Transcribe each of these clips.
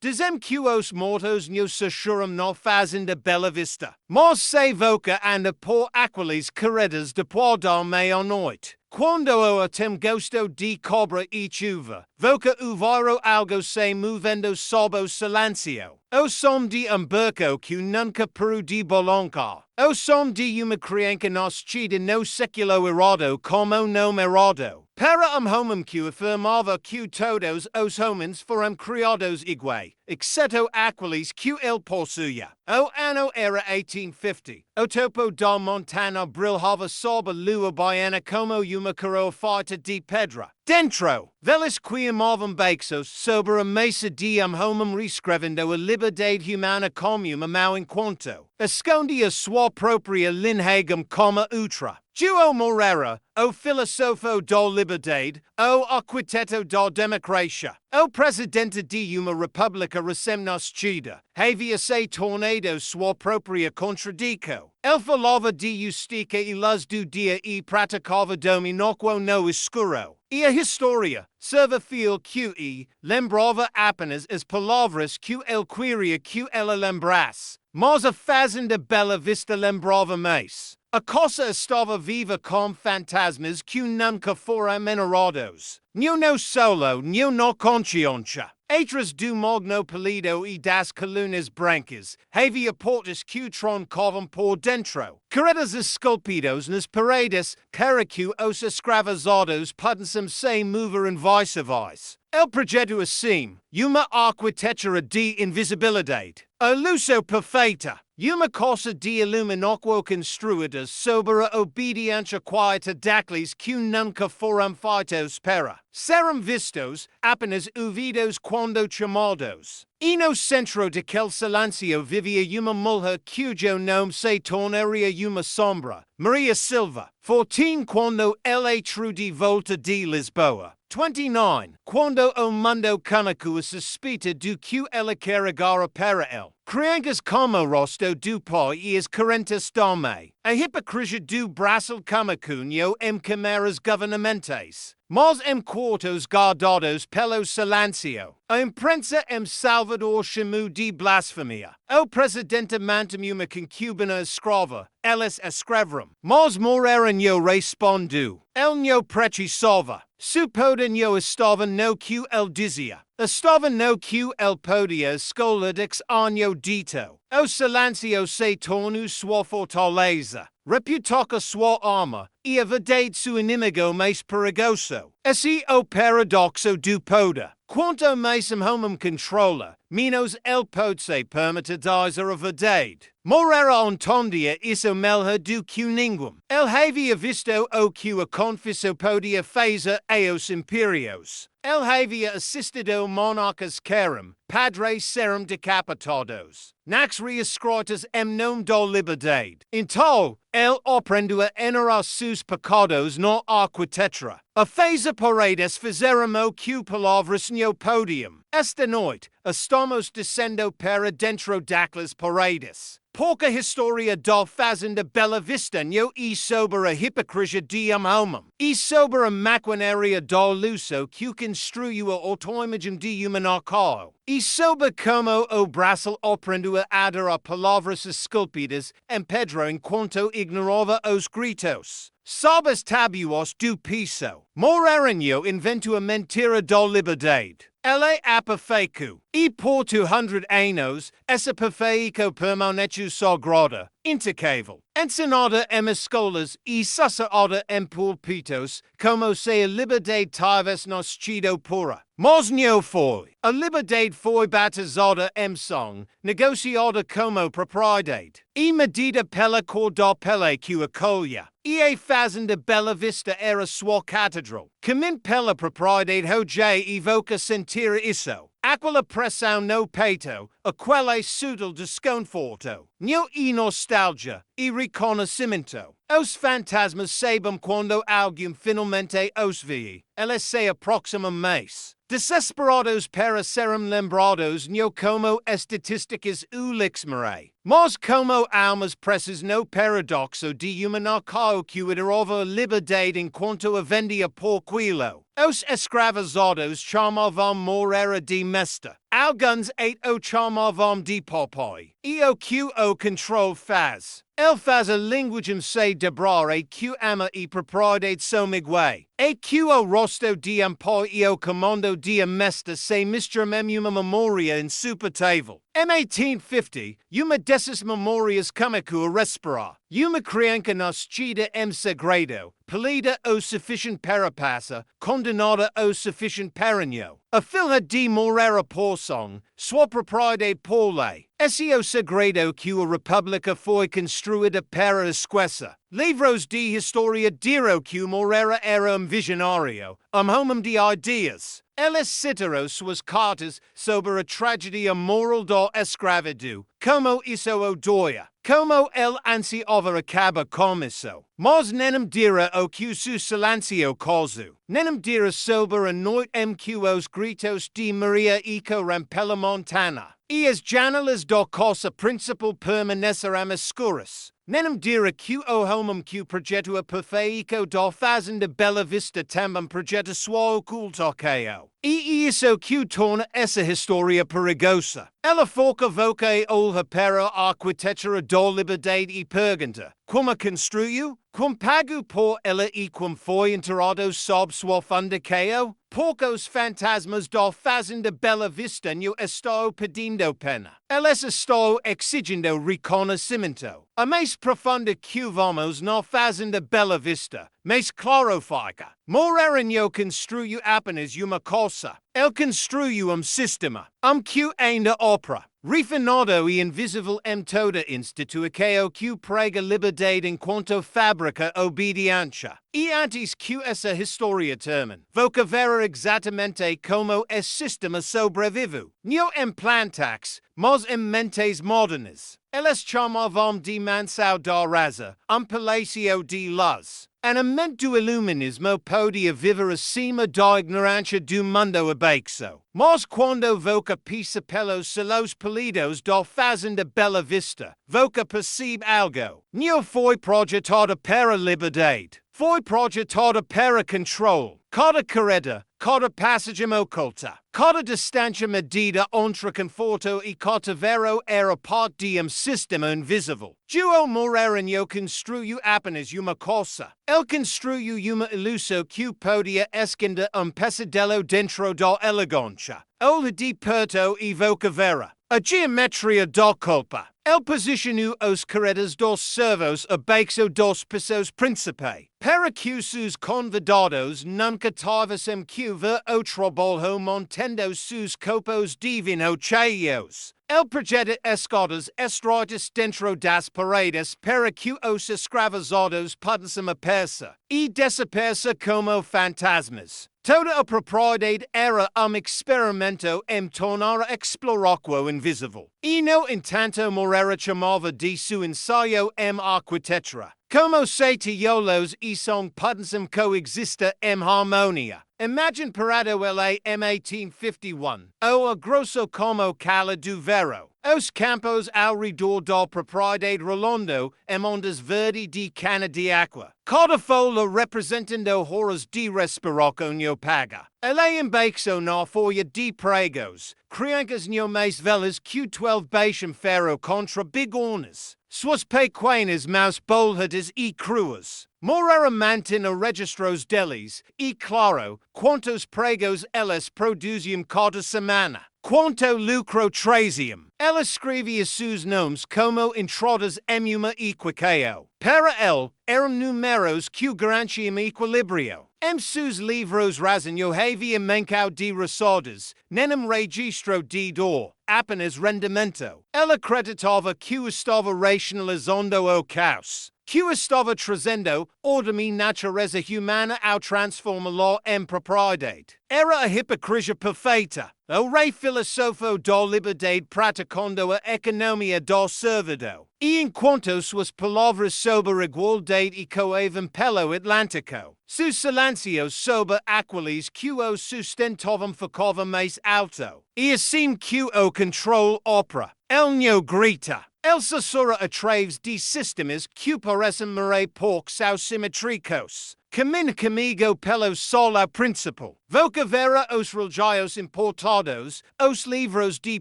Desemquos mortos no sussurrum no Fazenda Bela Vista. Mos se voca and por aquiles corredores de poidal me noite. Quando o tem gosto de cobra e chuva, voca uviro algo se movendo sob o silencio. O som de burco que nunca peru de bolonca. O som de uma criança nascida no século errado como nome errado. Para homem que afirmava que todos os homens foram criados iguais, exceto aqueles que ele possuía. O ano era 1850. O topo da montana brilhava sob a lua baiana como uma coroa feita de pedra. Dentro, velas que amavam beixos sobre a mesa de homem reescrevendo a liberdade humana como uma mau enquanto escondia sua própria linhagem como outra. João Moreira, o filósofo da liberdade, o arquiteto da democracia, o presidente de uma república recém-nascida, havia se tornado sua própria contradição. Ele falava de justiça e luz do dia e praticava dominóquo no escuro. E a história, serve fiel que lembrava apenas as palavras que ele queria que ela lembrasse. Mas a Fazenda Bela Vista lembrava mais. A coisa estava viva com fantasmas que nunca foram enterrados. No solo, no consciência. Atrás do mogno pelido e das colunas brancas, havia portas que troncavam por dentro. Corredores esculpidos nas paredes, para que os escravizados pudessem se mover em vice-versa. El projeto assim, uma arquitetura de invisibilidade. A luz perfeita. Uma coisa de iluminóquo construída sobre a obediência quieta daqueles que nunca foram feitos para serem vistos, apenas ouvidos quando chamados. E no centro daquele silêncio vivia uma mulher cujo nome se tornaria uma sombra, Maria Silva. 14 quando ela entrou de volta de Lisboa. 29. Quando o mundo conoco a suspeita do que ela carregara para ele. Crianças como rosto do pai e as correntes dame. A hipocrisia do Brasil como cunho em câmaras governamentais. Mas em quartos guardados pelo silencio. A imprensa em Salvador chamou de blasfemia. O presidente mantém uma concubina escrava. Eles escreveram. Mas Moreira não respondeu. Ele não precisava. Supoda não estava no que ele dizia. Estava no que ele podia escolher ex anno dito. O silencio se tornou sua fortaleza. Reputaca sua arma, e a verdade seu inimigo mais perigoso. Esse o paradoxo do poder. Quanto mais homem controla, menos ele pode se permitir dizer a verdade. Moreira entendia isso melhor do que ninguém. Ele havia visto o que a confissão podia fazer aos impérios. Ele havia assistido monarcas carem, padres serem decapitados. Nas reescritas em nome da liberdade. Então, ele aprendeu a enumerar seus pecados na arquitetura. A fazer paredes fizeram o que palavras no podium. Esta noite, estamos descendo para dentro daquelas paredes. Pouca história da Fazenda Bela Vista no e sobre a hipocrisia de homem. E sobre a maquinaria da luso que construiu a autoimagem de uma narcao. E sobre como o Brasil aprendeu a adorar palavras esculpidas em pedra enquanto ignorava os gritos. Sob as tabuas do piso. Moreira inventou a mentira da liberdade. Ele aperfeiçoou. E por 200 anos, essa perfeição permaneceu sagrada, intocável. Ensinada em escolas e sussurrada em púlpitos, como se a liberdade tivesse nascido pura. Mas não foi. A liberdade foi batizada em som, negociada como propriedade, e medida pela cor da pele que acolha. E a Fazenda Bela Vista era sua catedral. Caminho pela propriedade hoje evoca sentir isso. Aquela pressão no peito, aquele sutil desconforto, no e nostalgia, e reconhecimento. Os fantasmas sabem quando alguém finalmente os vê. Eles se aproximam mais. Desesperados para serem lembrados no como estatísticas o lixmaré. Mas como almas presas no paradoxo de uma narcao que adorava a liberdade enquanto a vendia por quilo. Os escravazados chamavam Moreira de Nesta. Alguns 8 chamavam de papai. EOQO control faz. El faz a linguagem se debrar e que ama e propriedade somigway. EQO rosto de ampoi e o comando de Nesta se mistrumem uma memoria in supertable. M1850, uma dessas memorias comico a respirar. Uma criança nascida segredo, pelida o sufficient para passa, condenada o sufficient paranho. A filha de Moreira por song, sua propriedade por lei. Esse o segredo que a república foi construída para esquecer. Livros de historia dirão que Moreira era visionário, homem de ideias. Eles citaram suas cartas sobre a tragédia moral da escravidão, como isso o doia, como ele ansiava acabar com isso. Mas nem dira o que su silêncio causou. Nem dira sobre a noite que os gritos de Maria ecoaram pela montana. E as janelas da casa principal permaneceram escuras. Nem dira que o homem que projetou a perfeição da Fazenda Bela Vista também projeta sua ocultação. E isso que torna essa história perigosa. Ela foca voca e olha para a arquitetura da liberdade e pergunta: como construiu? Como pagou por ela e como foi enterrado sob sua fundação? Poucos fantasmas da Fazenda Bela Vista não estão pedindo pena. Eles estão exigindo reconhecimento. A mais profunda que vamos na Fazenda Bela Vista, mais claro fica. Moreira não construiu apenas uma coisa. Ele construiu sistema. Que ainda opera. Refinado e invisível toda instituição que prega liberdade enquanto fabrica obediência. E antes que essa história termine, vou ver exatamente como esse sistema sobrevive. Não em plantax, mas em mentes modernas. Eles chamavam de mansão da raza, palácio de luz. A mente do iluminismo podia viver acima da ignorância do mundo abaixo. Mas quando voca pisa pelos selos polidos da Fazenda Bela Vista, voca percebe algo. Não foi projetada para liberdade. Foi projetada para controle. Cada carreta, cada passagem oculta, cada distância medida entre conforto e cativeiro era parte de sistema invisível. João Moreira não construiu apenas uma coisa. Ele construiu uma ilusão que podia esconder pesadelo dentro da elegância. Olha de perto e voca vera. A geometria da culpa. Ele posicionou os corredores dos servos abaixo dos pisos principais. Para que os convidados nunca tivessem que ver o trabalho montando seus copos de vinho cheios. Ele projeta escadas estreitas dentro das paredes para que os escravizados pudessem aperceber e desaparecer como fantasmas. Toda a propriedade era experimento em tornar explorável invisível. E no entanto Moreira chamava de seu ensaio arquitetura. Como se tijolos e som pudessem coexistir em harmonia. Imagine parado ele M1851, ou a grosso como cala do verão. Os campos ao redor da propriedade rolando em ondas verde de cana de água. Cada folha representando horas de respiração não paga. Ele embaixo na folha de pregos, crianças não mais velhas que 12 baixam ferro contra bigornas. Suas pequenas mãos bolhadas e cruas. Moreira mantém registros deles, e claro, quantos pregos eles produziam cada semana. Quanto lucro traziam. Ela escrevia seus nomes como entradas em uma equação. Para ele, eram números que garantiam equilíbrio. Em seus livros razão havia mancado de recetas, nem registro de dor, apenas rendimento. Ela acreditava que estava racionalizando o caos. Que estava trazendo ordem e natureza humana ao transformá-la em propriedade. Era a hipocrisia perfeita. O rei filósofo da liberdade praticando a economia da servidão. E enquanto suas palavras sobre igualdade ecoavam pelo Atlântico, seu silêncio sobre aqueles que o sustentavam ficava mais alto. E assim que o controle opera, ele não grita. Ele sussurra através de sistemas que parecem poucos aos simétricos. Camin comigo pelos sola principal. Voca vera os regios importados, os livros de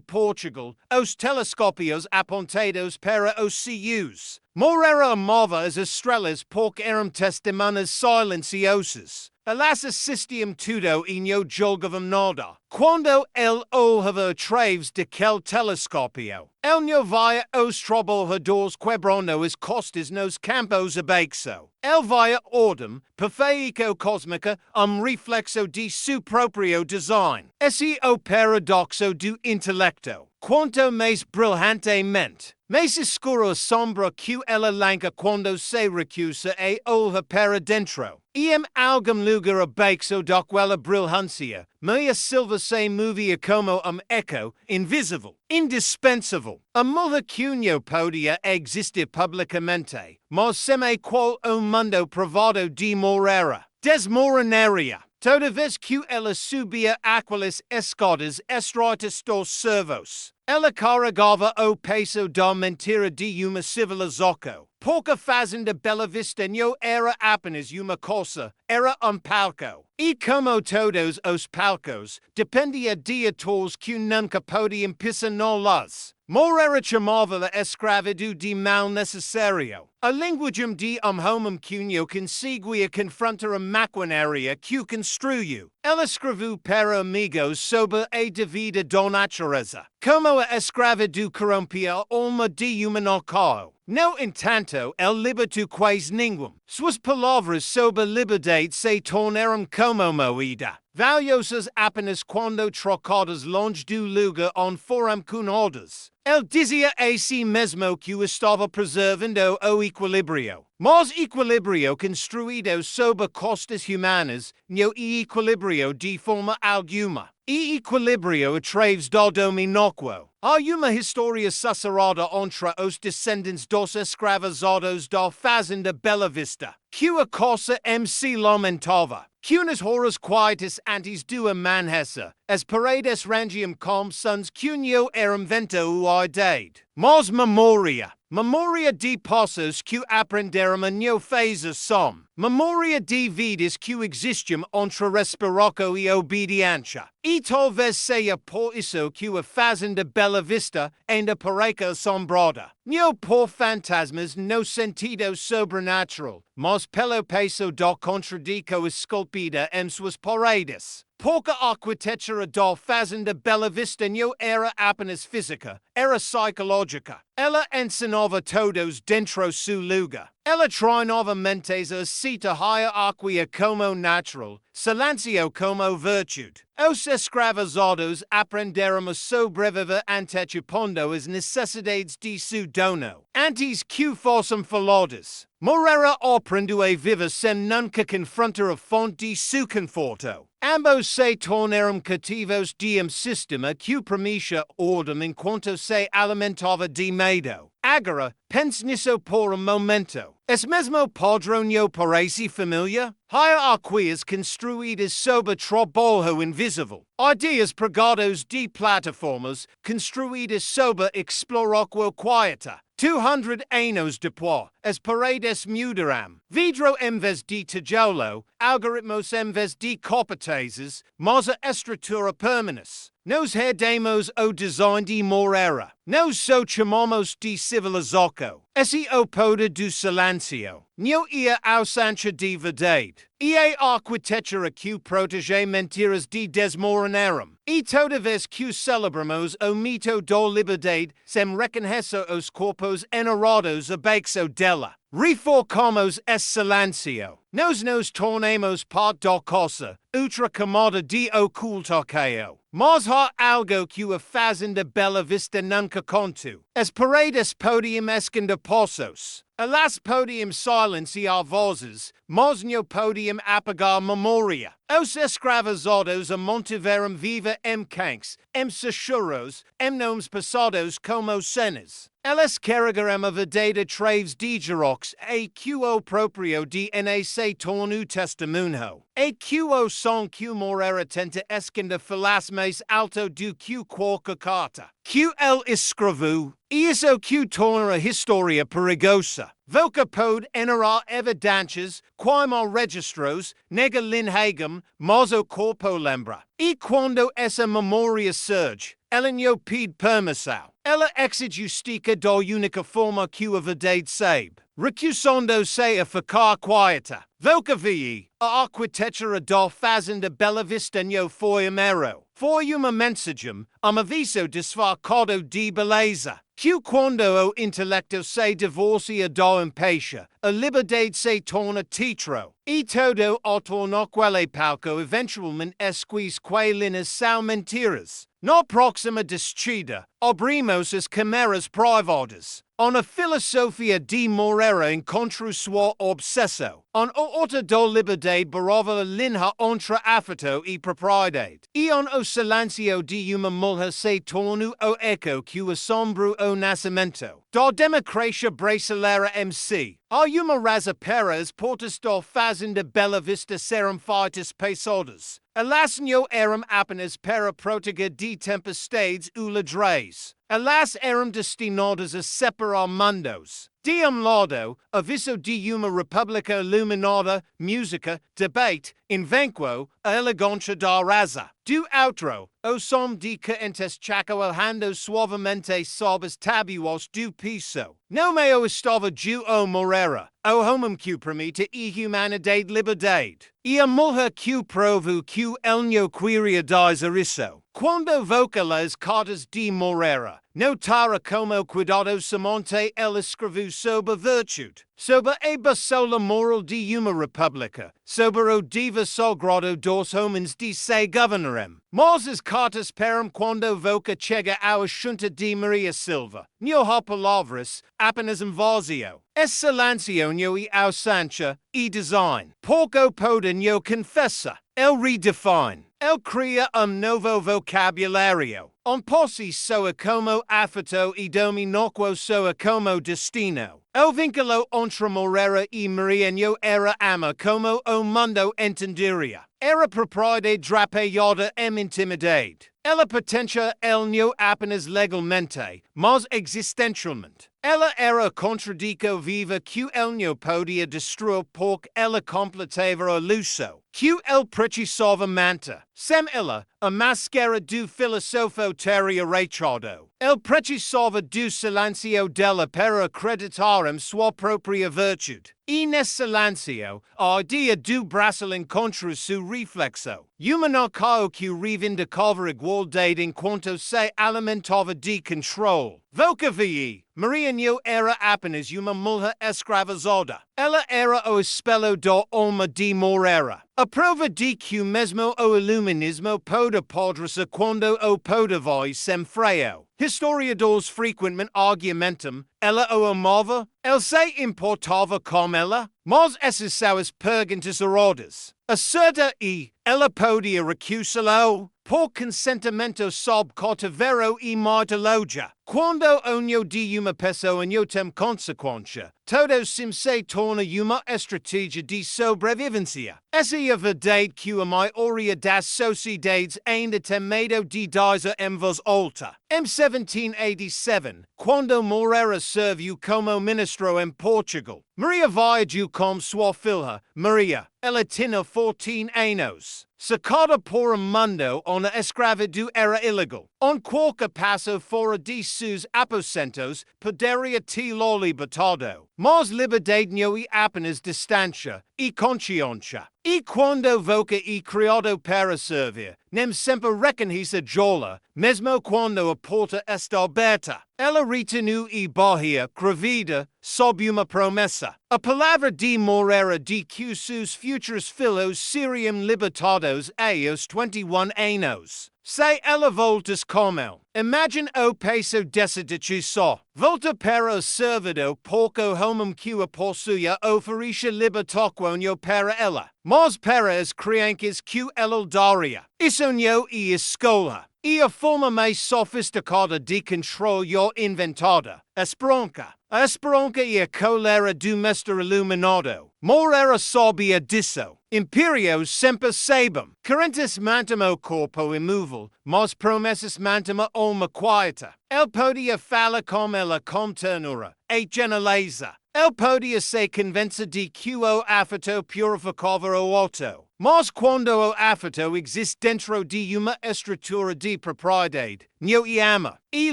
Portugal, os telescopios apontados para os CUs. Moreira amava as estrelas porque eram testemunhas silenciosas. Alas assistiam tudo e não julgavam nada. Quando ele olhava traves daquele telescópio, ele não via os trabalhadores quebrando as costas nos campos abaixo. Ele via ordem, perfeição cósmica, reflexo de seu próprio design. Esse é o paradoxo do intelecto. Quanto mais brilhantemente, mais escuro a sombra que ela lanca quando se recusa e olha para dentro. Em algum lugar abaixo daquela brilhância, Maria Silva se movia como eco, invisível, indispensável. A mulher que não podia existir publicamente, mas seme qual mundo privado de Moreira. Desmoronaria. Toda vez que ela subia aquelas escadas estreitas dos servos, ela carregava o peso da mentira de uma civilização. Porque Fazenda Bela Vista não era apenas uma coisa, era palco. E como todos os palcos, dependia de atores que nunca podiam pisar nelas. Moreira chamava a escravidão de mal necessário. A linguagem de homem que não conseguia confrontar a maquinaria que construiu. Ela escreveu para amigos sobre a devida da natureza. Como a escravidão corrompia a alma de humanoco. No entanto, ele libertou quase nenhum. Suas palavras sobre liberdade se tornaram como moeda. Valiosas apenas quando trocadas longe do lugar onde foram cunhadas. Ele dizia a si mesmo que estava preservando o equilíbrio. Mas equilíbrio construído sobre costas humanas não é equilíbrio de forma alguma. E equilíbrio através do dominóquo. Há uma história sucessada entre os descendentes dos escravizados da Fazenda Bela Vista, que a coisa se lamentava. Que nas horas quietas antes do amanhecer, as paredes rangiam com sons que não eram vento a idade. Mas memória de passos que aprenderam a não fazer som. Memória de vidas que existiam entre respiração e obediência. E talvez seja por isso que a Fazenda Bela Vista ainda parece assombrada. Não por fantasmas no sentido sobrenatural, mas pelo peso da contradição esculpida em suas paredes. Porque a arquitetura da Fazenda Bela Vista não era apenas física, era psicológica. Ela ensinava todos dentro seu lugar. Ela treinava mentes a cita hierarquia como natural, silencio como virtude. Os escravizados aprenderam a sobreviver antecipando as necessidades de seu dono, antes que fossem faladas. Moreira aprendeu a viver sem nunca confrontar a fonte de seu conforto. Ambos se tornaram cativos de sistema que permitia ordem enquanto se alimentava de medo. Agora, pense nisso por momento. Esse mesmo padrão não parece familiar? Hierarquias construídas sobre trabalho invisível. Ideias pregadas de plataformas construídas sobre exploração quieta. 200 anos depois, as paredes mudaram. Vidro em vez de tijolo, algoritmos em vez de cartazes, mas a estrutura permanece. Nós herdamos o design de Moreira. Nós só chamamos de civilização. Esse é o poder do silêncio. Não é a ausência de verdade. E a arquitetura que protege mentiras de desmoronaram. E toda vez que celebramos o mito da liberdade, sem reconhecer os corpos enterrados abaixo dela. Reformamos esse silêncio. Nós nos tornamos parte da coisa, outra camada de ocultação. Mas há algo que a Fazenda Bela Vista nunca contou. As paredes podiam esconder passos. Alas podiam silenciar vozes, mas não podiam apagar memória. Os escravizados a mantiveram viva em cães, em sussurros, em nomes passados como cenas. Elas carregaram a verdade através de xerox e que o próprio DNA se tornou testemunho. E que o som que Moreira tenta esconder falas mais alto do que qualquer carta. QL escravu, eso Q torna historia perigosa. Voca pod enera evidantes, quaimar registros, nega linhagum, mozo corpo lembra. E quando essa memoria surge, elenio pede permissão. Ela exige justica do única forma que a verdade sabe. Recusando se a ficar quieta. Voca vi, a arquitectura do Fazenda Bela Vista no foi amero. Foi uma mensagem, aviso disfarçado de beleza. Que quando o intelecto se divorcia do empeixa, a liberdade se torna titro. E todo autor quelle palco eventualmente esquis que linas são mentiras. No próxima descida, abrimos as câmeras privadas. Una filosofia de Moreira encontrou sua obsesso. Outra do liberdade barova linha entre afeto e propriedade. E o silêncio de uma mulher se tornou o eco que assombro o nascimento. Da democracia brasileira MC. A uma raza para as portas do Fazenda Bela Vista serão feitas pesadas. Alas não eram apenas para proteger de tempestades ou ladrões. Alas eram destinadas a separar mundos. De lado, aviso de uma república iluminada, música, debate, invenco, a elegância da raza. Do outro, o som de que entes chacoalhando suavemente sob as tabuas do piso. No meo estava João Moreira, o homem que permite e humanidade liberdade. E a mulher que provo que el queria dizer isso. Quando voca las cartas de Moreira, notara como cuidado semente el escrevu sobre virtude, sobre a basola moral de uma república, sobre o diva sagrado dos homens de se governarem. Mas as cartas param quando voca chega ao assunto de Maria Silva. Não há palavras, apenas vazio. Es silencio no e ausência e design. Pouco pode no confessa. El redefine. El cria novo vocabulário. Posse soa como afeto e dominoquo soa como destino. El vínculo entre Moreira e Maria no era ama como o mundo entenderia. Era propriedade drapeada intimidade. Ela pertencia el no apenas legalmente, mas existencialmente. Ela era contradico viva que el no podia destruir porque ela completava o luso. Que el precisava manta. Sem ela, a máscara do filosofo teria rechado. El precisava do silêncio dela para acreditarem sua própria virtude. E nesse silêncio, a ideia do Brasil encontra seu reflexo. Uma não caiu que reivindicava igualdade enquanto se alimentava de controle. Voca vi, Maria não era apenas uma mulher escravizada. Ela era o espelho da alma de Moreira. A prova de que mesmo o iluminismo pode apodrecer quando o pode vai sem freio. Historiadores frequentemente argumentam, ela o amava, ele se importava com ela, mas essas são as perguntas erradas. Acerta e, ela podia recusá-lo, por consentimento sob cativeiro e marteloja. Quando o de uma pessoa não tem consequência, todo se torna uma estratégia de sobrevivência. Essa é a verdade que a maioria das sociedades ainda tem medo de dizer em voz alta. Em 1787, quando Moreira serviu como ministro em Portugal, Maria viajou com sua filha, Maria. Ela tinha 14 anos. Sacada por mundo onde a escravidão era ilegal. Qualquer passo fora de seus aposentos poderia tê-lo libertado. Mas liberdade não é apenas distância e consciência. E quando voca e criado para servir, nem sempre reconhece jola, mesmo quando a porta está aberta. Ela retenue e barria, gravida, sob uma promessa. A palavra de Moreira de que seus futuros filhos seriam libertados aos 21 anos. Se ela voltas como, imagine o peso dessa decisão. Volta para o servidor porque o homem que a possuía oferecia libertação para ela. Mas para as crianças que ela daria, isso não é escola. E a forma mais sofisticada de controle inventada, a esperança. A esperança é a cólera do mestre iluminado. Moreira sabia disso. Imperio semper sabum, currentis mantimo corpo immoval, mos promessus mantima olma quieta, el podia falla com ella com ternura, et generaleza, el podia se convenza di quo affetto purificava o auto. Mas quando o affetto exist dentro di uma estrutura di propriedade, neo ama, e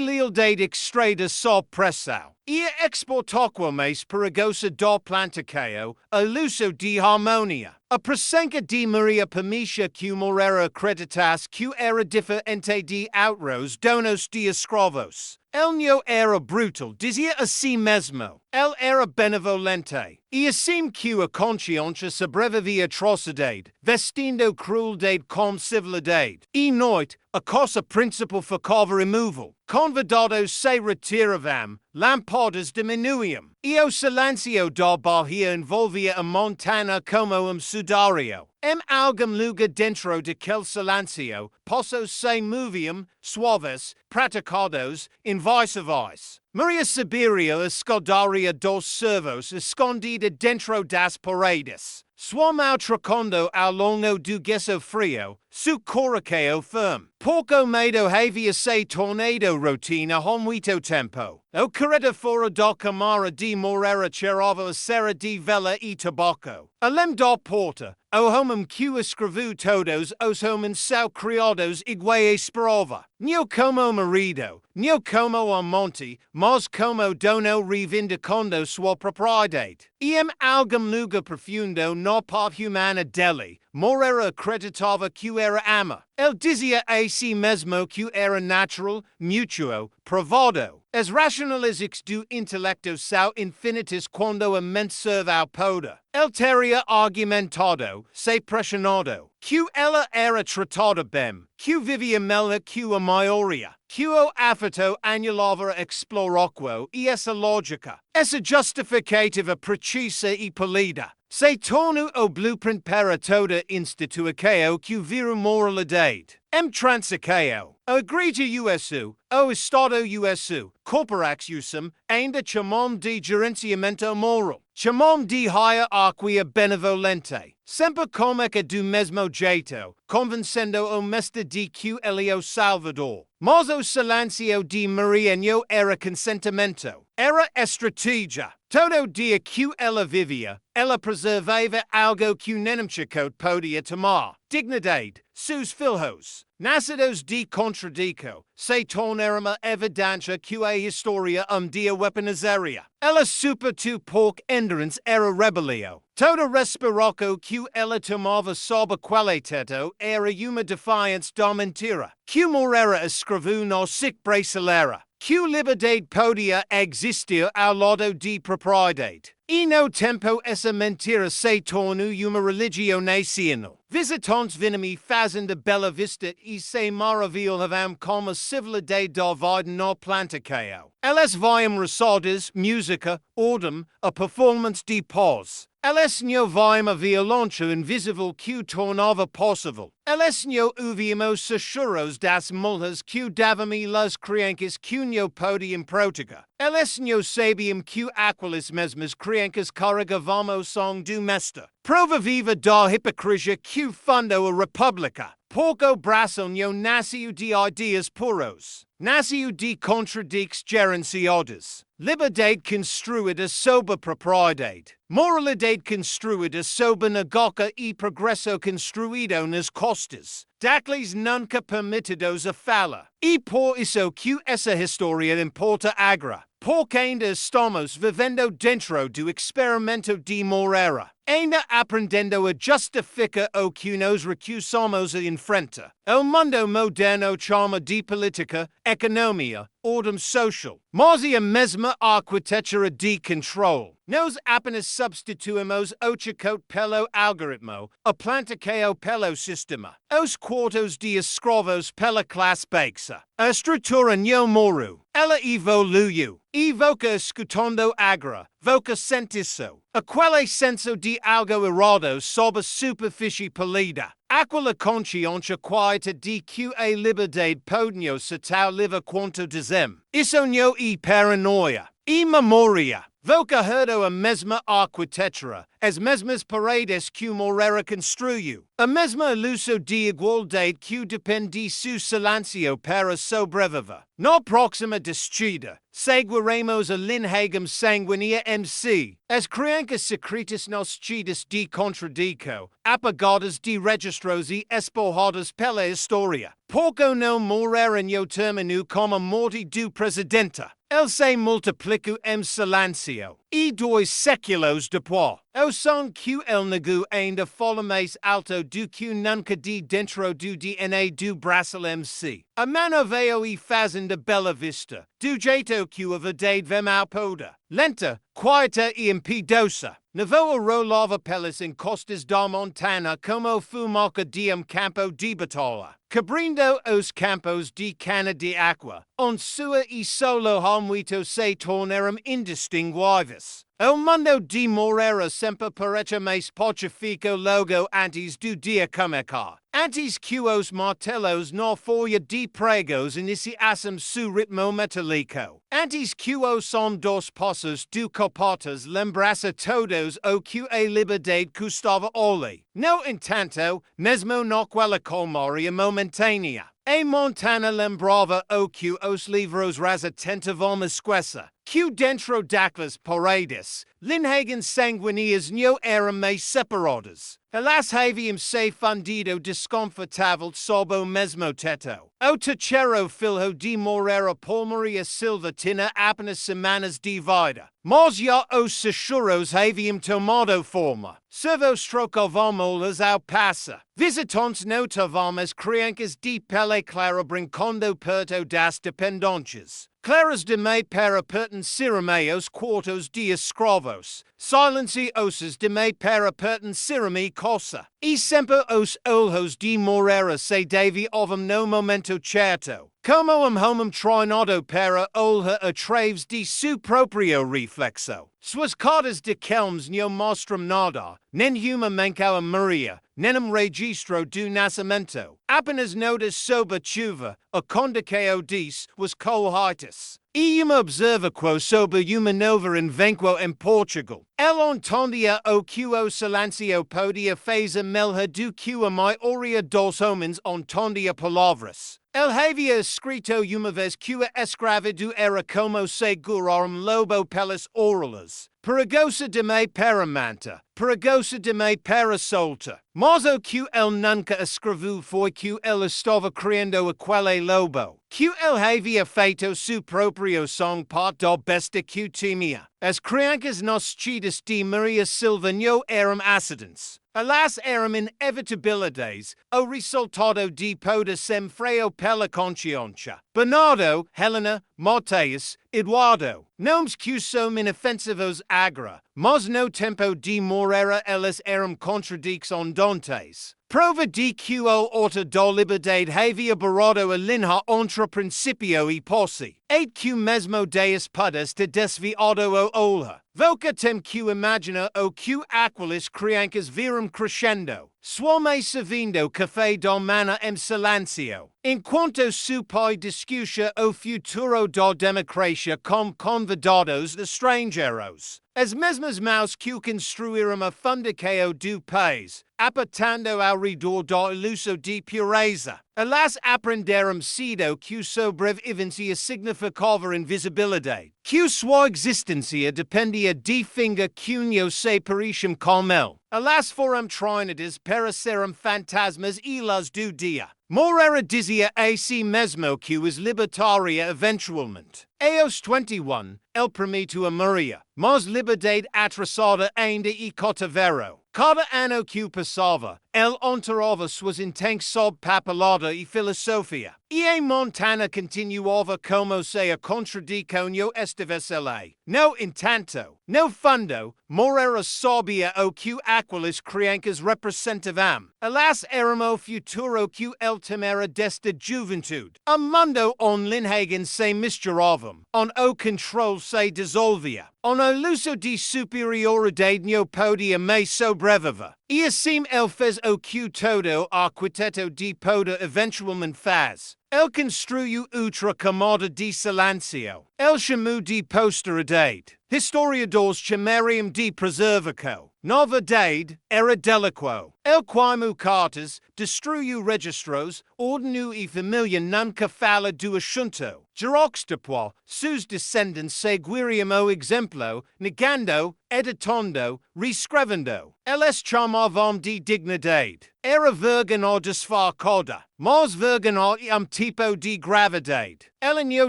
lealdade extrada sol pressao, ia exportoquo mais perigosa do plantacao, a luso di harmonia. A presenca di Maria Pamicia Q Moreira creditas Q era differente di outros donos de escravos. El neo era brutal, dizia a si mesmo. El era benevolente. E assim Q a consciência sobrevivia atrocidade, vestindo crueldade com civilidade. E noite, a cosa principal ficava immoval. Convidados se retiravam, lampadas diminuíam. E o silencio da Bahia envolvia a montana como sudario. Algum lugar dentro daquele silencio, poços se moviam, suaves, praticados, em vice-versa. Maria Siberia escondaria dos servos escondida dentro das paredes. Sua mão trocando ao longo do gesso frio, su coraqueo firme. Pouco medo havia se tornado rotina há muito tempo. O carreta fora da Câmara de Moreira cheirava a cera de vela e tabaco. Além da porta, o homem que escreveu todos os homens são criados igual esperava. Não como marido, não como amante, mas como dono reivindicando sua propriedade. E algum lugar profundo na parte humana dele, Moreira acreditava que era ama. Ele dizia a si mesmo que era natural, mútuo, provado. As racionalistics do intelecto são infinitas quando a mente serve ao poder. Ele teria argumentado, se pressionado, que ela era tratada bem, que vivia melhor que a maioria, que o afeto anulava exploraquo e essa lógica, essa justificativa precisa e polida. Se tornou o blueprint para toda instituição que vira moralidade. Transacao, o Igreja USU, o Estado USU, corporax usum, ainda chamam de gerenciamento moral. Chamam de hierarquia benevolente. Sempre comeca do mesmo jeito, convencendo o mestre de que ele é o Salvador. Mas o silencio de Maria não era consentimento, era estratégia. Todo dia que ela vivia, ela preservava algo que nenhum chicote podia tomar. Dignidade, seus filhos. Nascidos de contradico, se tornaram a evidência que a história dia weaponizaria. Ela super tu pork endurance era rebelio. Todo respiraco que ela tomava sob quale teto era uma defiance da mentira. Que Moreira escreveu no sic brasileira. Que liberdade podia existir ao lado de propriedade. E no tempo essa mentira se tornou uma religião nacional. Visitantes vinham Fazenda Bela Vista e se maravilhavam com a civilidade da vida no plantacao. Elas viam ressaltas, música, ordem, a performance de pós. Elas não viam a violência invisível que tornava possível. Elas não ouviam os sussurros das multas que davam las crianças que não podiam proteger. Elas não sabiam que aquelas mesmas crianças carregavam o som do Nesta. Prova viva da hipocrisia que fundou a República. Pouco braço não nasceu de ideias puros. Nasceu de contradics gerenciadas. Liberdade construída sob propriedade. Moralidade construída sob negoca e progresso construído nas costas daqueles nunca permitidos a fala. E por isso que essa história importa agora. Porque ainda estamos vivendo dentro do experimento de Moreira. Ainda aprendendo a justificar o que nos recusamos a enfrentar. O mundo moderno chama de política, economia, ordem social. Mas é a mesma arquitetura de controle. Nós apenas substituímos o chicote pelo algoritmo, a plantacao pelo sistema, os quartos de escravos pela classe baixa. A estrutura não morreu. Ela evoluiu. E voca escutando agora, voca sentiço. Aquele senso de algo errado sob a superfície polida. Aquela consciência quieta de que a liberdade pode se tal livre quanto dizem. Isso não é paranoia. E memória. Voca herdou a mesma arquitetura, as mesmas paredes que Moreira construiu. A mesma iluso de igualdade que dependi su silencio para sobreviver. No próxima destruida, seguiremos a linhagem sanguínea MC, as crianças secretas nos chidas de contradico, apagadas de registros e espojadas pela história. Pouco não Moreira termino como morte do presidente. El se multiplico em silencio, e dois séculos depois, o som que el negou ainda fala mais alto do que nunca de dentro do DNA do Brasil MC. A mano veio e Fazenda Bela Vista, do jeito que a verdade vem ao poder. Lenta, quieta e impiedosa. Nevoa rolava pelas encostas da montana como fumaça de campo de batalha, cobrindo os campos de cana de água, onde sua e solo muito se tornaram indistinguíveis. O mundo de Moreira sempre parece mais pacifico logo antes do dia começar. Antes que os martelos na folha de pregos iniciassem su ritmo metálico. Antes que o som dos passos do capotas lembrasse todos o que a liberdade custava oli. No entanto, mesmo naquela calmaria momentânea, a montana lembrava o que os livros rasa tentavam esquecer. Que dentro daquelas paredes, linhagens sanguíneas não eram mais separadas. Elas haviam se fundido desconfortável sob o mesmo teto. O terceiro filho de Moreira por Maria Silva tinha apenas semanas de vida. Mas já os sussurros haviam tomado forma. Servos trocavam-las ao passar. Visitantes notavam as crianças de pele clara brincando perto das dependentes. Claras de me para pertencerem aos quartos de escravos. Silenciosas de me para pertencerem cosa. E sempre os olhos de Moreira se desviavam no momento certo. Como homem treinado para olhar através de seu próprio reflexo. Suas cartas de quelmes não mostram nada, nenhuma mancada Maria, nenhum registro do nascimento. Apenas notas sobre chuva, a conda que o disse was colhitis. E uma observação sobre uma nova invenção em Portugal. Ela entendia o que o silencio podia fazer melhor do que a maioria dos homens entendia palavras. El havia escrito uma vez que a escravidão era como segurar lobo pelas orelhas. Perigosa de me para manta, perigosa de me para solta. Mas o que ele nunca escreveu foi que ele estava criando aquele lobo. Que ele havia feito seu próprio som parte da besta que temia. As crianças nascidas de Maria Silva não eram acidentes. Alas eram inevitabilidades, o resultado de poder sem freio pela consciência. Bernardo, Helena, Mateus, Eduardo. Nomes que são inofensivos agora, mas no tempo de Moreira elas eram contradições. Prova de que o autor da liberdade havia barrado a linha entre princípio e posse. E que mesmo de espadas te desviado o olhar. Voca tem que imagina o que aquelas crianças viram crescendo. Suame servindo café da manhã em silencio. Enquanto seu pai discute o futuro da democracia com convidados estrangeiros. As mesmas mãos que construíram a fundação do país, apertando ao redor da ilusão de pureza. Alas aprenderam cedo que sobrevivência significava invisibilidade. Que sua existência dependia de finga que não se pareciam com ele. Alas foram treinadas para serem fantasmas e las do dia. Moreira dizia a si mesmo que was libertária eventualmente. Aos 21, ele prometeu a Maria, mas liberdade atrasada ainda e cativeiro. Cada ano que passava, ele enterrava suas intenções sob papelada e filosofia. E a montana continuava como se a contradição não estivesse lá. No entanto, no fundo, Moreira sabia o que aquelas crianças representavam. Alas eram o futuro que ele temera desta juventude. A mundo on linhagens se misturavam, on o controle se dissolvia, on o luso de superioridade não podia mais sobreviver. E assim ele fez o que todo arquiteto de poder eventualmente faz. El construyu utra camada di silencio, el shamu di posteridade, historiadores chimerium di preservaco, nova dade, era deliquo, el quimu cartas, destruyu registros, ordinu e familia nunca falla du assunto, Gerox depuo, sus descendants seguirium o exemplo, negando, editando, rescrevendo, ls charmavam di dignidade, era vergon o desfarcoda, mas vergon o tipo di gravidade, elenio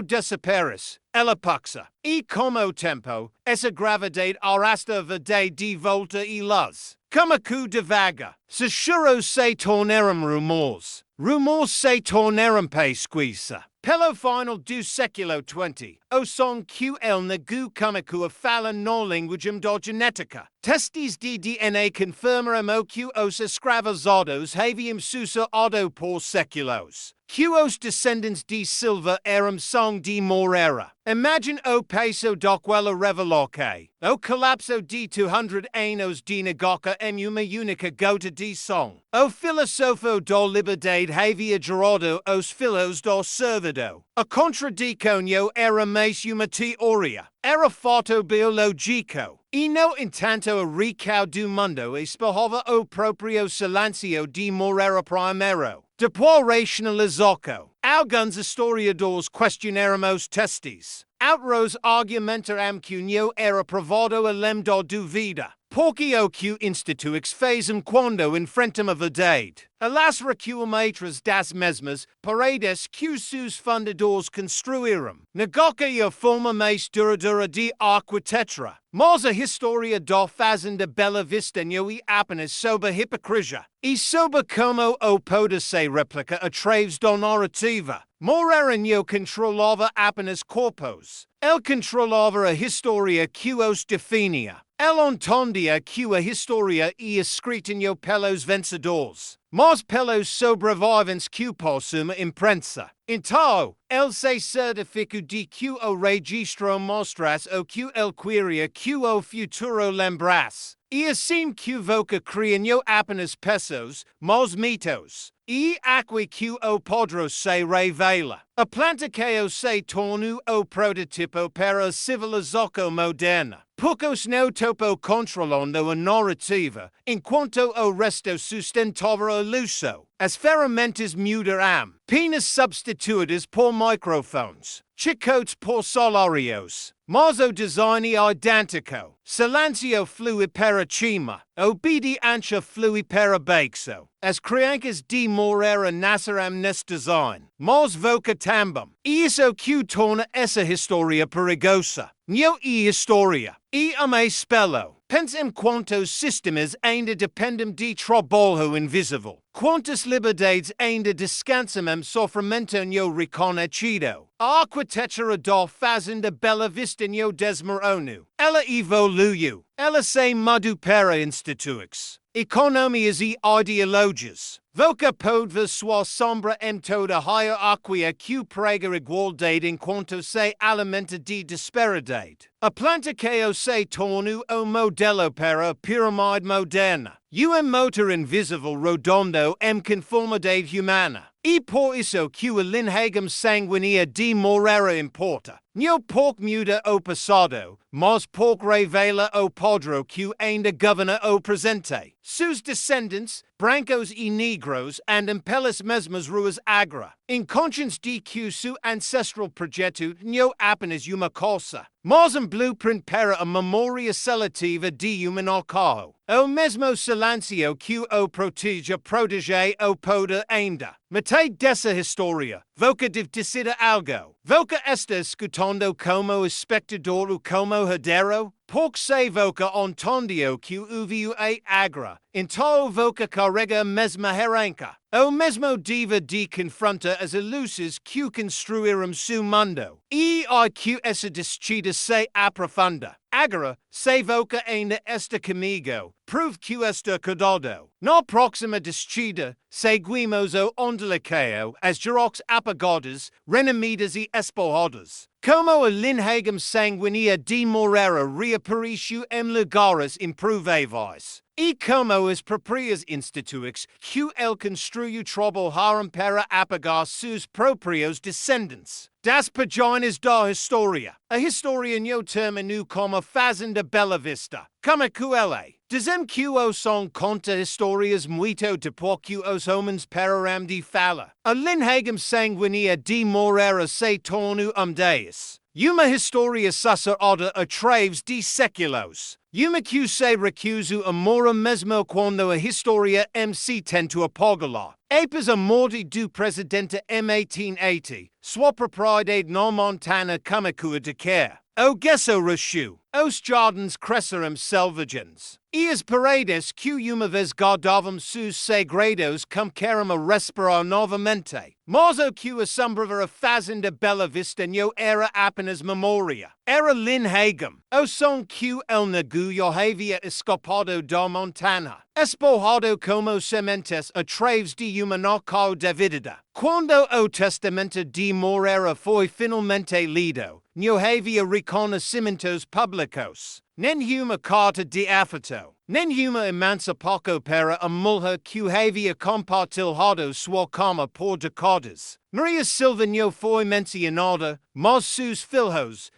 desaperis, elapuxa, e como tempo, essa gravidade arrasta verdade de volta e luz. Como cu devaga, se churros se tornaram rumors se tornaram pesquisa. Pelo final do século XX, o som que el negu comico a fala no linguagem do genética. Testes de DNA confirmaram o que os escravizados haviam sucedido por séculos. Que os descendentes de Silva eram são de Moreira. Imagine o peso doquela revelou que o colapso de 200 anos de negócio em uma única gota de som. O filósofo do liberdade havia gerado os filhos do servidor. A contradição era mais uma teoria. Era fotobiológico. E no entanto a recao do mundo espelhava o próprio silêncio de Moreira primeiro. Depois racionalizou. Alguns historiadores questionaram os testes. Outros argumentaram que o era provado a lem do duvida. Porque o que instituix fazem quando enfrentam a verdade. Alas recuametras das mesmas paredes que seus fundadores construíram. Negocia a forma mais duradoura de arquitetura. Mas a história do Fazenda Bela Vista e apenas sobre hipocrisia. E sobre como o pode se replica através da narrativa. Moreira controlava apenas corpos. Ele controlava a história que os definia. Ele entendia que a história ia escrita pelos vencedores. Mas pelos sobreviventes que possuma imprensa. Então, ele se certificou de que o registro mostrasse o que ele queria que o futuro lembrasse. E assim que voca criou apenas pessoas, mas mitos. E aqui que o podro se revela. A planta que o se tornou o prototipo para a civilização moderna. Poucos no topo controlando a narrativa, enquanto o resto sustentava o luxo. As ferramentas mudaram, penas substituídas por microfones, chicotes por solarios, mas o design é idêntico. Silencio flui para cima, obediência flui para baixo. As crianças de Moreira nasceram neste design, mas voca também. Isso que torna essa história perigosa. Não é história, é uma espelho. Pensa em quantos sistemas ainda dependem de trabalho invisível. Quantas liberdades ainda descansam em sofrimento não reconhecido. A arquitetura do Fazenda Bela Vista não desmoronou. Ela evoluiu. Ela se mudou para institutos, economias e ideologias. Voca pode ver sua sombra em toda a hierarquia que prega igualdade enquanto se alimenta de disparidade. A planta que o se tornou o modelo para a pirâmide moderna. Um motor invisível rodando em conformidade humana. E por isso que a linhagem sanguínea de Moreira importa. Não pouco muda o passado, mas pouco revela o podro que ainda governa o presente. Seus descendentes, brancos e negros, andam pelas mesmas ruas agora. Inconscientes de que seu ancestral projeto não apenas uma coisa, mas blueprint para a memória seletiva de carro. O mesmo silêncio que o protege o poder ainda. Metade dessa história, voca deve decidir algo. Voca está escutando como espectador ou como herdeiro? Porque se voca entendiu que o viu é agra. Então voca carrega a mesma herança. O mesmo diva de confronta as luzes que construíram seu mundo. E que essa descida se aprofunda. Agora, se voca ainda está comigo, prove que está cuidado. Na próxima descida, seguimos o ondelequeo as gerox apagadas, renimidas e espojadas. como a linhagem sanguínea de Moreira reaparicio em lugares improváveis. E como as proprias instituições que ele construiu trabalharam para apagar seus próprios descendentes. Das páginas da história. A história não terminou como Fazenda Bela Vista. Como que ele. Dizem que o som conta histórias muito depois que os homens pararam de falar. A linhagem sanguínea de Moreira se tornou deus. Uma história sussurrada a través de séculos. Uma que se recusa a morrer mesmo quando a história se tenta apagar. Após a morte do presidente em 1880, sua propriedade na Montana começou a decair. O gesso rushou. Os jardins cresceram selvagens. E as paredes que uma vez guardavam seus segredos começaram a respirar novamente. Mas o que assombrava a Fazenda Bela Vista não era apenas memória. Era linhagem. O som que ele negou havia escapado da Montana. Espalhado como sementes a través de uma nacal dividida. Quando o testamento de Moreira foi finalmente lido, não havia reconhecimentos públicos. Nenhuma carta de afeto. Nenhuma emancipação para a mulher que havia compartilhado sua cama por décadas. Maria Silva não foi mencionada, mas seus filhos,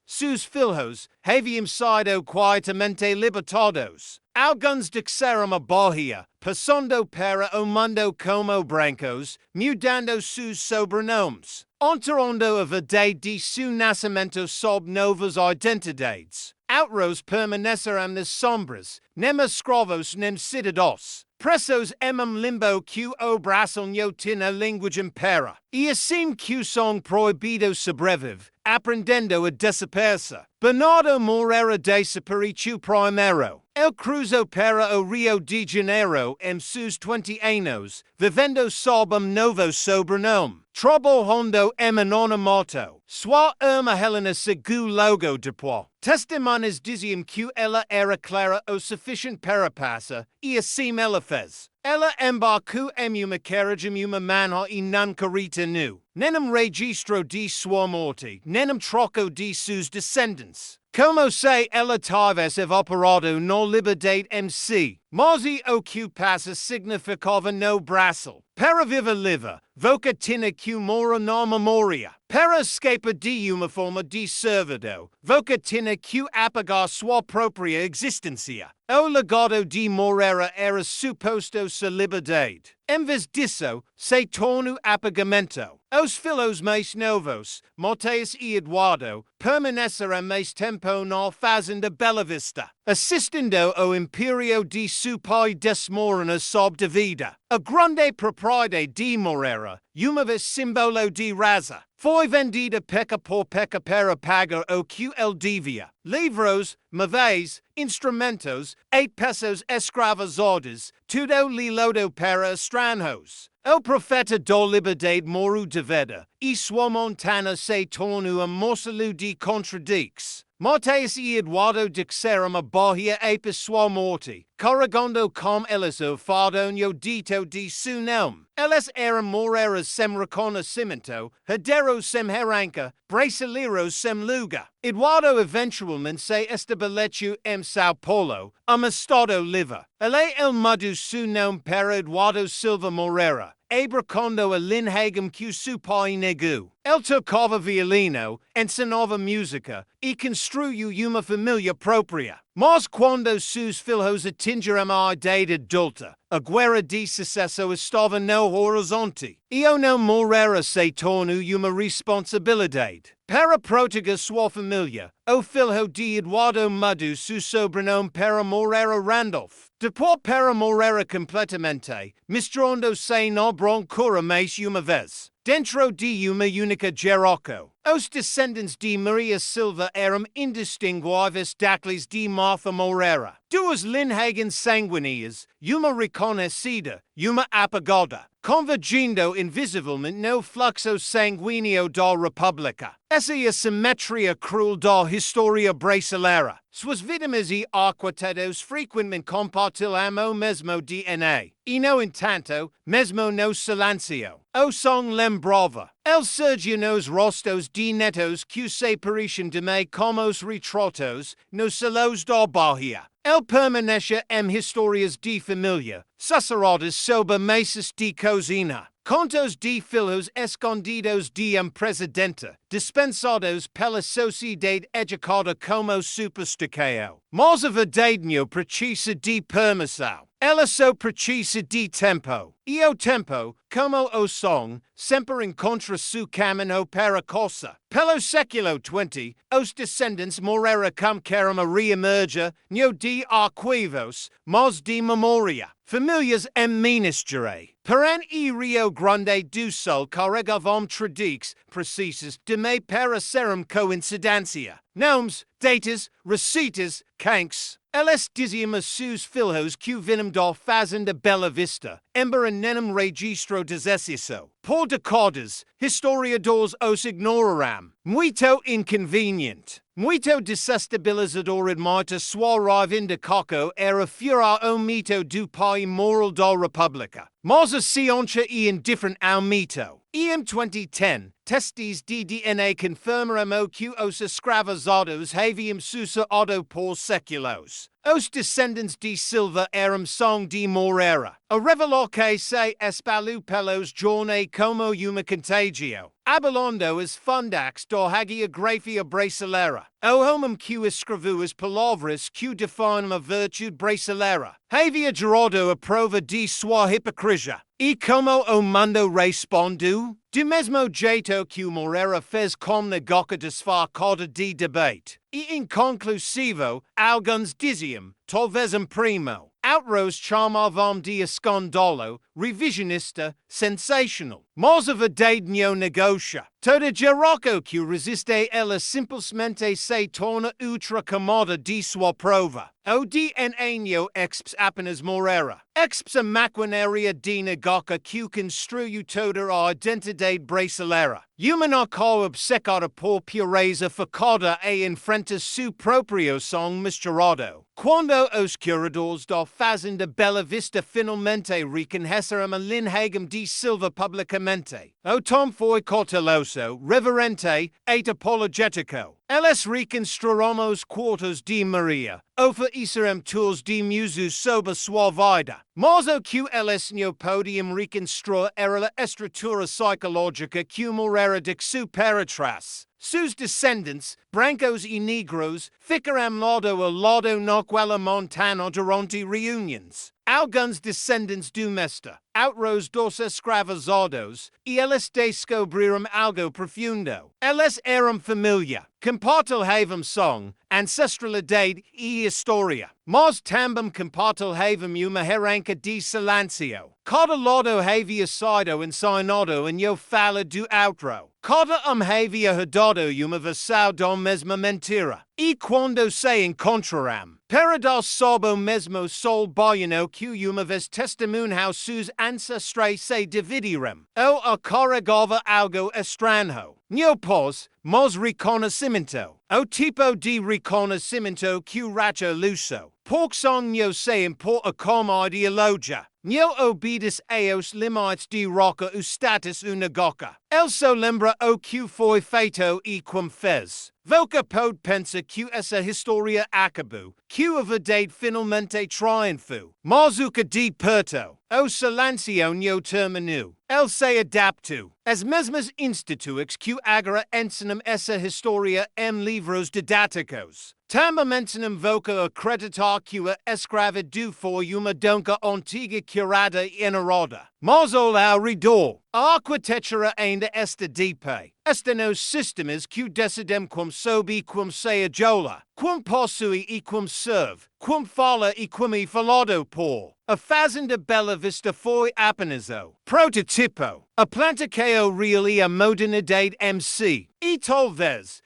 haviam sido quietamente libertados. Alguns deixaram a Bahia, passando para o mundo como brancos, mudando seus sobrenomes. Alterando a verdade de seu nascimento sob novas identidades. Outros permaneceram nas sombras, nem escravos nem cidadãos. Presos em limbo que o Brasil não tinha linguagem para. E assim que o som proibido sobrevive, aprendendo a desaparecer. Bernardo Moreira desapareceu primeiro. Ele cruzou para o Rio de Janeiro em seus 20 anos, vivendo sob novo sobrenome. Trabalhando em anonimato. Sua irmã Helena seguiu logo depois. Testemunhas diziam que ela era clara o suficiente para passar, e assim ela fez. Ela embarcou em uma carruagem uma manhã e nunca retornou. Nem registro de sua morte, nem troco de seus descendentes. Como se ela tivesse evaporado na liberdade em si. Mas o que passa significava no Brasil. Para viver, voca tinha que morar na memória. Para escapar de uma forma de servidão, voca tinha que apagar sua própria existência. O legado de Moreira era suposto ser liberdade. Em vez disso, se tornou apagamento. Os filhos mais novos, Matheus e Eduardo, permaneceram mais tempo na Fazenda Bela Vista, assistindo ao império de seu pai desmorona sob de vida. A grande propriedade de Moreira, uma vez símbolo de raça, foi vendida peca por peca para pagar o que ele devia. Livros, móveis, instrumentos, e peças escravizadas, tudo lilodo para estrangeiros. O profeta da liberdade morreu de vida, e sua Montana se tornou morcelo de contradicções. Matheus e Eduardo deixaram a Bahia após sua morte, carregando com eles o fardo no dito de seu nome. Eles eram Moreiras sem reconhecimento, herdeiros sem herança, brasileiros sem lugar. Eduardo eventualmente se estabeleceu em São Paulo, estado livre. Ele mudou seu nome para Eduardo Silva Moreira, abracando a linhagem que seu pai negou. Ele tocava violino, ensinava música e construiu uma família própria. Mas quando seus filhos atingiram a idade adulta, a guerra de sucesso estava no horizonte. E o nome Moreira se tornou uma responsabilidade. Para proteger sua família, o filho de Eduardo mudou seu sobrenome para Moreira Randolph. Depois para Moreira completamente, misturando-se na brancura mais uma vez. Dentro de uma única geração, os descendentes de Maria Silva eram indistinguíveis daqueles de Martha Moreira. Duas linhagens sanguíneas, uma reconhecida, uma apagada, convergindo invisivelmente no fluxo sanguíneo da República. Essa é a simetria cruel da história brasileira. Suas vítimas e arquitetos frequentemente compartilham o mesmo DNA. E, no entanto, mesmo no silêncio, o som lembrava. El Sergio nos rostos de netos que se parecen de me como retratos nos celos da bahia. El permanece historias de familia, sacerdotes sobre mesas de cocina, contos de filhos escondidos de presidente, dispensados pela sociedade educada como supersticio. Mas a verdade não precisa de permissão. Ela só precisa de tempo. E o tempo, como o som, sempre encontra su caminho para casa. Pelo século XX, os descendentes Moreira como querem reemerger, não de arquivos, mas de memória. Famílias em Minas Gerais. Porém, e Rio Grande do Sul carregavam tradiques precisas de me para serem coincidência. Nomes, datas, receitas, canks. Eles diziam a seus filhos que vinham da Fazenda Bela Vista, embora nenhum registro dissesse isso. Por décadas, historiadores os ignoraram. Muito inconveniente. Muito desestabilizador admite sua vinda coco era furar o mito do pai moral da República. Mas a ciência é indiferente ao mito. Em 2010, testes de DNA confirmaram que os escravizados haviam sucedido por séculos. Os descendentes de Silva eram são de Moreira. A revelar que se espalhou pelos jornais como uma contagio. Abalando as fundax da hagiografia brasileira. O homem que escreveu as palavras que definem a virtude brasileira. Havia gerado a prova de sua hipocrisia. E como o mundo respondeu? Do mesmo jeito que o Moreira fez com negoca disfarçada de debate. E inconclusivo, alguns diziam, talvez primo. Outros chamavam de escândalo, revisionista, sensational. Mas a verdade não negocia. Toda geração que resiste ela simplesmente se torna ultra camada de sua prova. O DNA não exps apenas Moreira. Exps a maquinaria de negoca que construiu toda a identidade brasileira. Uma qual obcecada por pureza focada e enfrenta seu próprio som misturado. Quando os corredores da Fazenda Bela Vista finalmente reconheceram a linhagem de Silva publicamente, o tom foi cauteloso, reverente e apologético. Eles reconstruíram os quartos de Maria, ofereceram tools de musos sobre sua vida. Mas o que eles não podiam reconstruir era a estrutura psicológica que Moreira deixou para trás. Seus descendentes, brancos e negros, ficaram lado a lado naquela montanha durante reuniões. Alguns descendentes do Nesta, outros dos escravizados, e eles descobriram algo profundo. Eles eram família, compartilhavam som, ancestralidade e história. Mas também compartilhavam uma hierarquia de silêncio. Cada lado havia sido ensinado e não fala do outro. Cada havia herdado uma versão da mesma mentira. E quando se encontraram, para dar sob o mesmo sol baiano que uma vez testemunhou seus ancestrais se dividiram, ou carregava algo estranho. Não pós, mas reconhecimento. O tipo de reconhecimento que racha luso. Porque são não se importa como ideologia. Não obedece aos limites de roca o status unagoca. Ele só lembra o que foi feito e como fez. Voca pode pensar que essa história acabou, que a verdade finalmente triunfou. Mas o que de perto, o silêncio não terminou. Ele se adaptou. As mesmas instituições que agora ensinam essa história em livros didáticos. Também ensinam voca acreditar que a escravidão foi uma donca antiga curada e enarrada. Mas ao redor, a arquitetura ainda está de pé. Está nos sistemas que decidem como sobe e como se ajola, como possui e como serve, como fala e como é falado por. A Fazenda Bela Vista foi apenas o prototipo. A planta que o real e a modernidade MC. E talvez,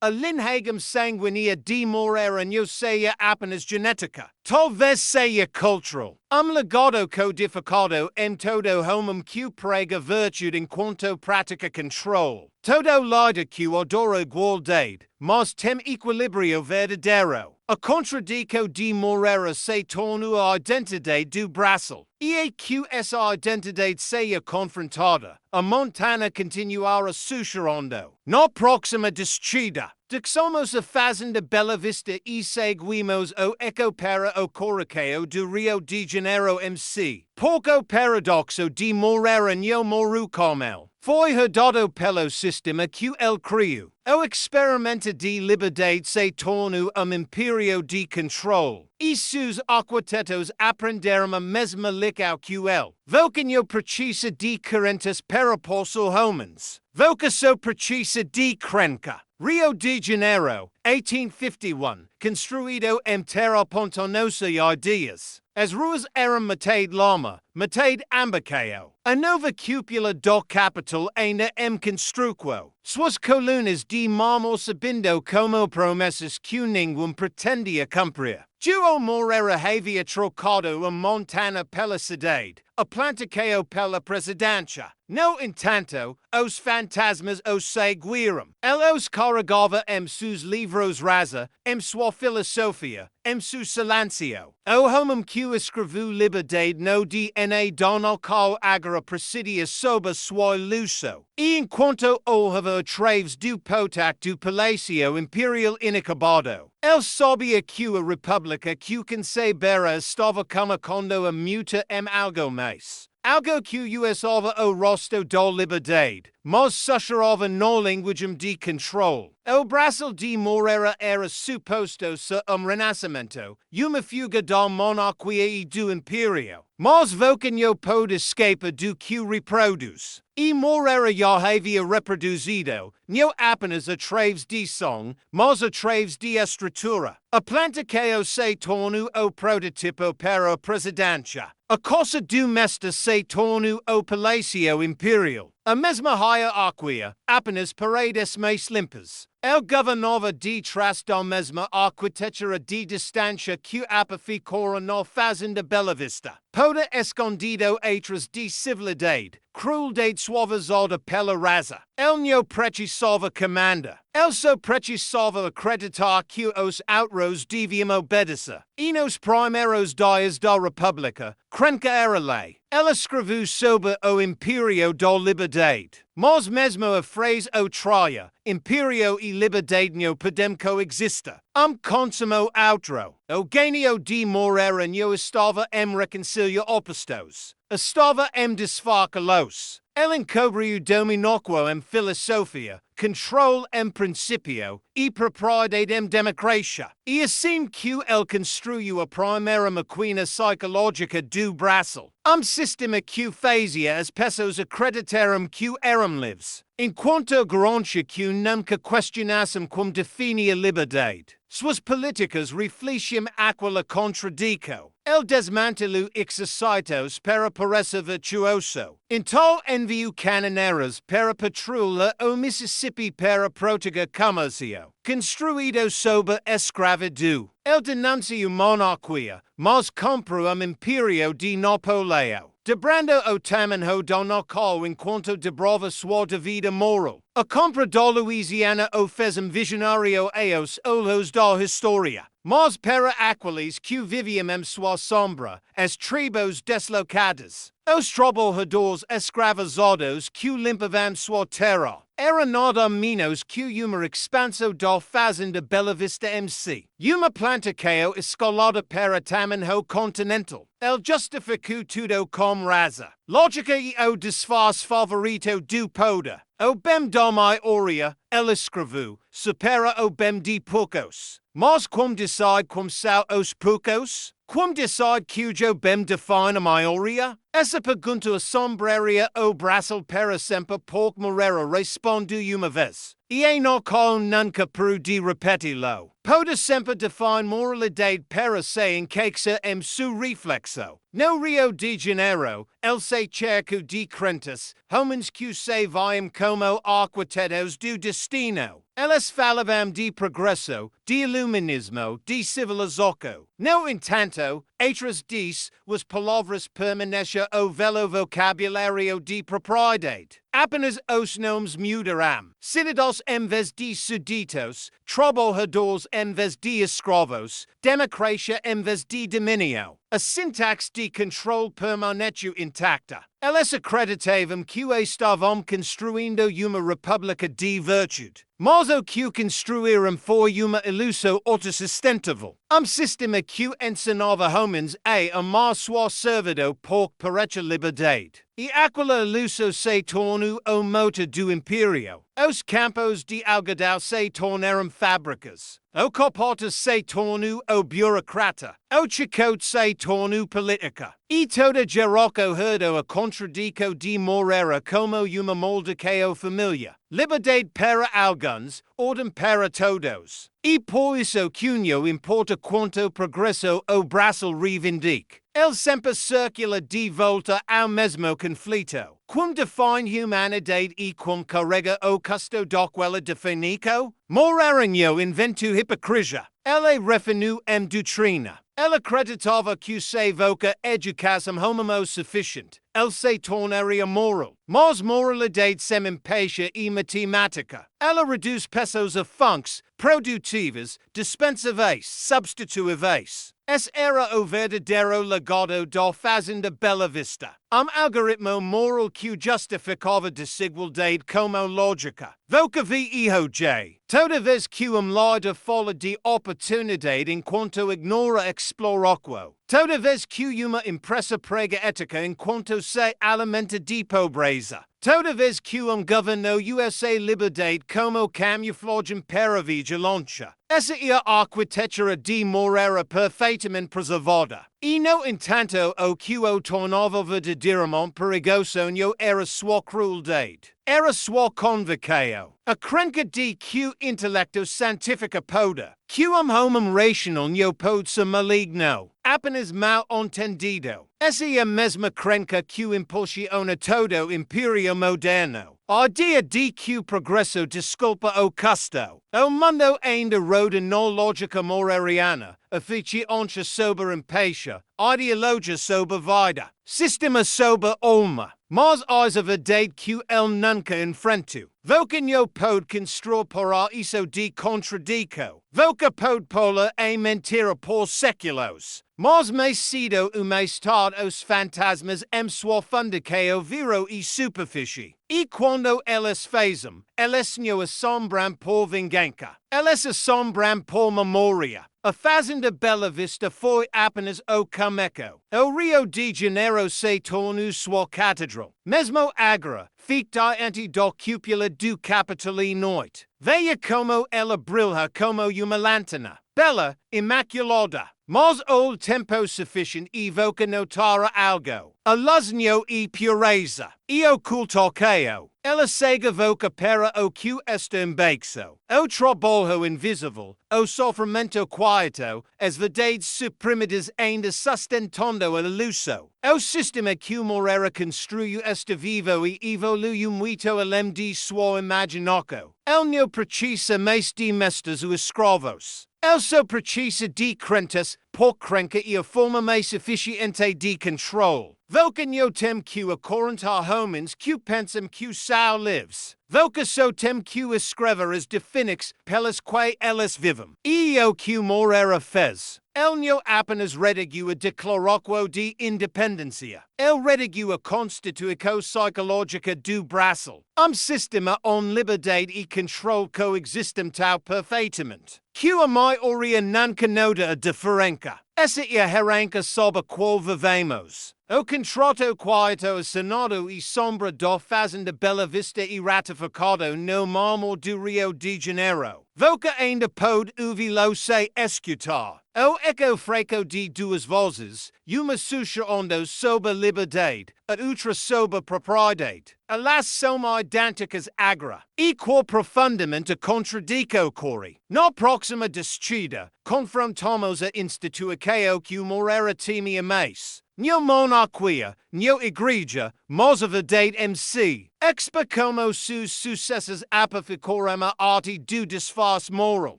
a linhagem sanguínea de Moreira não seja apenas genética. Talvez seja cultural. Legado codificado em todo homem que prega virtude enquanto pratica control. Todo líder que adora igualdade, mas tem equilíbrio verdadeiro. A contradico de Moreira se tornou a identidade do Brasil. E que essa identidade seja confrontada, a Montana continuará sussurrando. Na próxima descida, dexamos a Fazenda Bela Vista e seguimos o eco para o correio do Rio de Janeiro MC. Pouco paradoxo de Moreira no moru como foi herdado pelo sistema que ele criou. O experimento de liberdade se tornou império de controle. E seus arquitetos aprenderam a mesma lição que ele. Vocação precisa de correntes para possui homens. Vocação precisa de crenca. Rio de Janeiro, 1851, construído em terra pontonosa e ideias. As ruas eram metade lama, metade ambaqueio. A nova cúpula do capital ainda em construção. Suas colunas de mármore subindo como promessas que ninguém pretendia cumprir. João Moreira havia trocado a Montana pela cidade, a plantaqueio pela presidência. No entanto, os fantasmas o seguiram. Ele os carregava em seus livros rasa, em sua filosofia, em seu silêncio. O homem que escreveu liberdade no DNA donal qual agora presidia sob sua luxo. E enquanto olhava através do potac do Palácio Imperial inacabado, ele sabia que a república que concebera estava começando a muta em algo mais. Algo que usava o rosto da liberdade, mas sussurrava no linguagem de controle. O Brasil de Moreira era suposto ser renascimento, uma fuga da monarquia e do império. Mas vocação pode escapar do que reproduz. E Moreira já havia reproduzido, não apenas através de som, mas através de estrutura. A plantaqueio se tornou o prototipo para a presidência. A Costa do Nesta se tornou o Palácio Imperial. A mesma hierarquia, apenas paredes mais limpas. Ele governava de trás da mesma arquitetura de distância que ficou na Fazenda Bela Vista. Toda escondido atrás de civilidade, crueldade suavizada pela raça. Ele não precisava comanda. Ele só precisava acreditar que os outros deviam obedecer. E nos primeiros dias da República, crenca era lei. Ele escreveu sobre o Império da Liberdade. Mas mesmo a frase o traia, Império e Liberdade não podem coexistir. Consumo outro. O gênio de Moreira não estava em reconciliar opostos. Estava em desfaca-los. Ele encobriu dominóquo em filosofia, controle em princípio e propriedade em democracia. E assim que ele construiu a primeira máquina psicológica do Brasil. Sistema que fazia as pessoas acreditarem que eram livres. Enquanto a ignorância que nunca questionassem como define a liberdade. Suas políticas refletiam aquela contradico. Ele desmantelou exercitos para parecer virtuoso. Então enviou canoneiros para patrulha o Mississippi para proteger comércio. Construído sob escravidão. Ele denunciou monarquia, mas comprou império de Napoleão. Dobrando o tamanho do nacal enquanto dobrava sua devida moral. A compra da Louisiana o fez visionário aos olhos da história. Mas para aqueles que viviam em sua sombra, as tribos deslocadas. Os trabalhadores escravizados que limpavam sua terra. Era nada menos que uma expansão da Fazenda Bela Vista MC. Uma plantaqueio escalada para tamanho continental. Ele justificou tudo com raza. Lógica e o disfarce favorito do poder. O bem da maioria, ele escreveu, supera o bem de poucos. Mas como decide como são os poucos? Como decide cujo bem define a maioria? Essa pergunta assombraria o Brasil para sempre porque Moreira respondeu uma vez. E não qual nunca pude repeti-lo. Pode sempre define moralidade para se encaixar em seu reflexo. No Rio de Janeiro, ele se cercou de crentes, homens que se viam como arquitetos do destino. Eles falavam de progresso, de iluminismo, de civilizoco. No entanto, atras dis was palavras permanecia o velo vocabulario de propriedade. Apenas os nomes mudaram. Cidadãos em vez de súditos, trabalhadores em vez de escravos, democracia em vez de dominio. A sintaxe de controle permaneceu intacta. Eles acreditavam que estavam construindo uma república de virtude. Mas o que construíram foi uma ilusão autossustentável. Sistema que ensinava homens a amar sua servidão por parecha liberdade. E aquela ilusão se tornou o motor do império. Os campos de algodão se tornaram fábricas. O capote se tornou o burocrata. O chicote se tornou política. E toda geroco herdou a contradico de Moreira como uma moldequeo família. Liberdade para alguns, ordem para todos. E por isso cunho importa quanto progresso o Brasil reivindica. Ele sempre circula de volta ao mesmo conflito. Quem define humanidade e quem carrega o custo daquela definico? Moreirinho inventou hipocrisia. Ele referiu em doutrina. Ele acreditava que se evoca educação homemo suficiente, ele se tornaria moral. Mas moralidade sem empaixa e matemática. Ela reduz pessoas a funks produtivas, dispensáveis, substituíveis. Esse era o verdadeiro legado da Fazenda Bela Vista. Algoritmo moral que justificava desigualdade como lógica. Voca vi hijo J. Toda vez que lado fala de oportunidade enquanto ignora exploraquo. Toda vez que uma empresa prega ética enquanto se alimenta de pobreza. Toda vez que governo USA liberdade como camuflagem para vigilância. Essa é a arquitetura de Moreira perfeitamente preservada. E no entanto o que o tornava verdadeiramente perigoso não era sua crueldade. Era sua convicção. A crenca de que intelecto científico pode. Que homem racional não pode ser maligno. Apenas mal entendido. Essa é a mesma crenca que impulsiona todo império moderno. A ideia de que o progresso desculpa o custo. O mundo ainda roda na lógica moreriana, aficionante sobre empaixa, ideologia sobre vida, sistema sobre alma. Mas a verdade que ele nunca enfrentou. Voca não pode construir para isso de contradico. Voca pode pôr a mentira por séculos. Mas mais cedo ou mais tarde os fantasmas em sua fundação viram e superfície. E quando eles fazem, eles não assombram por vingança. Eles assombram por memória. A Fazenda Bela Vista foi apenas o cameco. O Rio de Janeiro se tornou sua catedral. Mesmo agora, fica diante da cúpula do Capitol e Noite. Veja como ela brilha como uma lanterna. Bela, imaculada. Mas o tempo suficiente evoca notar algo. A luzinho e pureza. E ocultocao. Ela cega voca para o que está embaixo. O trabalho invisível, o sofrimento quieto, as verdades suprimidas ainda sustentando a ilusão. O sistema que Moreira construiu está vivo e evolui muito além de sua imaginação. Ele não precisa mais de mestres ou escravos. Ele só precisa de crentes, por crenca e a forma mais eficiente de controle. Voca não tem que acorrentar homens que pensam que são livres. Voca só tem que escrever as definições pelas quais eles vivem. E o que Moreira fez. Ele não apenas redigiu a declaração de independência. Ele redigiu a Constituição Psicológica do Brasil. Sistema onde liberdade e controle coexistem tão perfeitamente. Que a maioria nunca nota a diferença. Essa é a herança sob a qual vivemos. O contrato quieto assinado e sombra da Fazenda Bela Vista e ratificado no mármore do Rio de Janeiro. Voca ainda pode ouvi-lo se escutar. O eco fraco de duas vozes, uma sussurrando sobre liberdade, a outra sobre propriedade. Alas são idênticas agora. E qual profundamente contradico corre. Na próxima descida, confrontamos a instituição que o Moreira temia mais. Não monarquia, não igreja, Mosavadate MC, expa como sus sucessors apaficorema arti do disfas moral,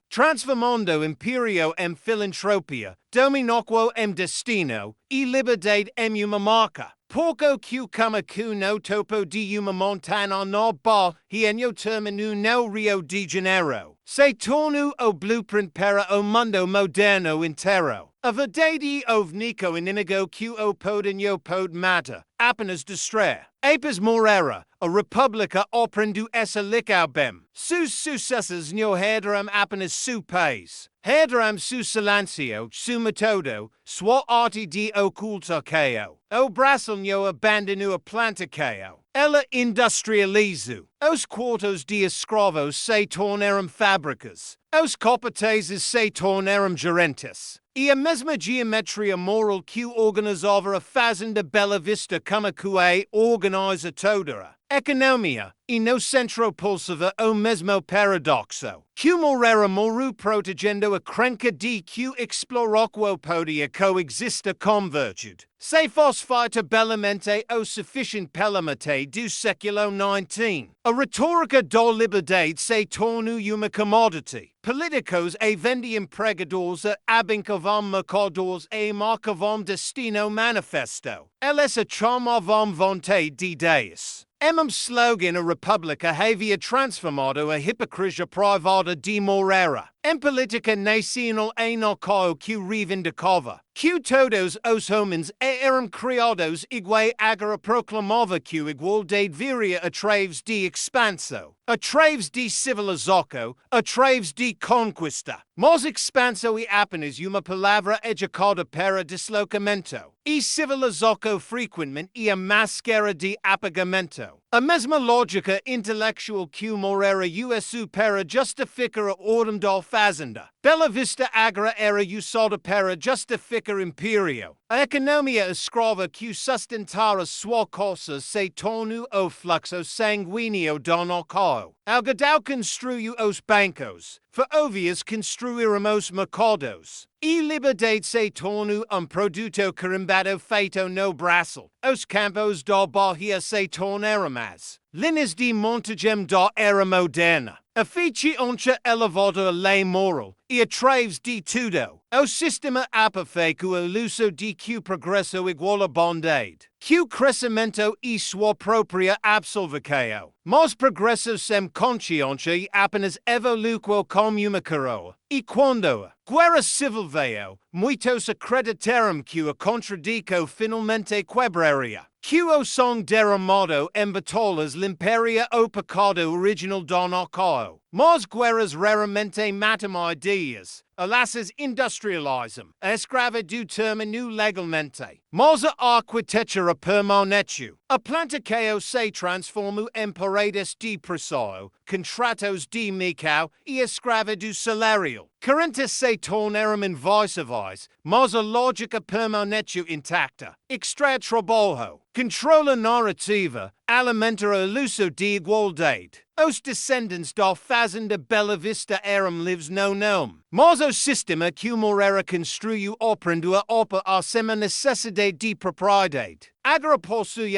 transformando imperio em filantropia, dominoquo em destino, e liberdade em uma marca. Porco que cama que no topo de uma montana no bar hienio terminu no Rio de Janeiro. Se tornu o blueprint para o mundo moderno inteiro. A verdade ovnico inimigo que o podinho pod mata, apenas distrair. Apes Moreira, a república oprendu essa licaubem. Sus sucessors no herderam apenas su pais. Herderam su silencio, su metodo, sua arte de ocultacao. O Brasil no abandonou a plantacao. Ela industrializu. Os quartos de escravos se tornaram fábricas. Os capatazes se tornaram gerentes. E a mesma geometria moral que organizava a Fazenda Bela Vista como que organiza toda a economia, e no centro pulsava o mesmo paradoxo. Que Moreira moru protegendo a crenca de que exploraquo podia coexista com virtude. Se fosfita bellamente o sufficient pelamate do século XIX. A retórica da liberdade se tornou uma commodity. Políticos e vendi empregadores abincavam mercadores e marcavam destino manifesto. Eles chamavam vontade de Deus. Slogan a república havia transformado a hipocrisia privada de Moreira. Em política nacional e no qual que reivindicava que todos os homens eram criados iguais agora proclamava que igualdade viria através de expanso, através de civilização, através de conquista. Mas expanso é apenas uma palavra educada para deslocamento. E civilização frequentemente é a máscara de apagamento. A mesma lógica intelectual que Moreira usou para justificar a ordem da Fazenda Bela Vista agora era usada para justificar imperio. A economia escrava que sustentara sua costa se tornou o fluxo sanguíneo do nocal. Algodão construiu os bancos. Ferrovias construíram os mercados. E liberdade se tornou produto carimbado feito no Brasil. Os campos da Bahia se tornaram as linhas de montagem da era moderna. A onde elevada a lei moral, e através de tudo, o sistema apafeico iluso de que progresso igual a bondade, que crescimento e sua própria absolvição. Mas progresso sem consciência e apenas evoluquo como uma coroa. E quando a guerra civil veio, muitos acreditaram que a contradico finalmente quebraria. Que o som derramado em batalhas limparia o pecado original do nocal. Mas guerras raramente matam ideias. Alas industrializam. A escravidão terminou legalmente. Mas a arquitetura permaneceu. A plantacao se transformou em paredes de preciso, contratos de micau e escravidão salarial. Correntes se tornaram invisíveis, mas a lógica permaneceu intacta. Extrair trabalho. Controla narrativa, alimenta o iluso de igualdade. Os descendentes da Fazenda Bela Vista eram livres no nome. Mas o sistema que Moreira construiu operando a sema necessidade de propriedade. Agora possui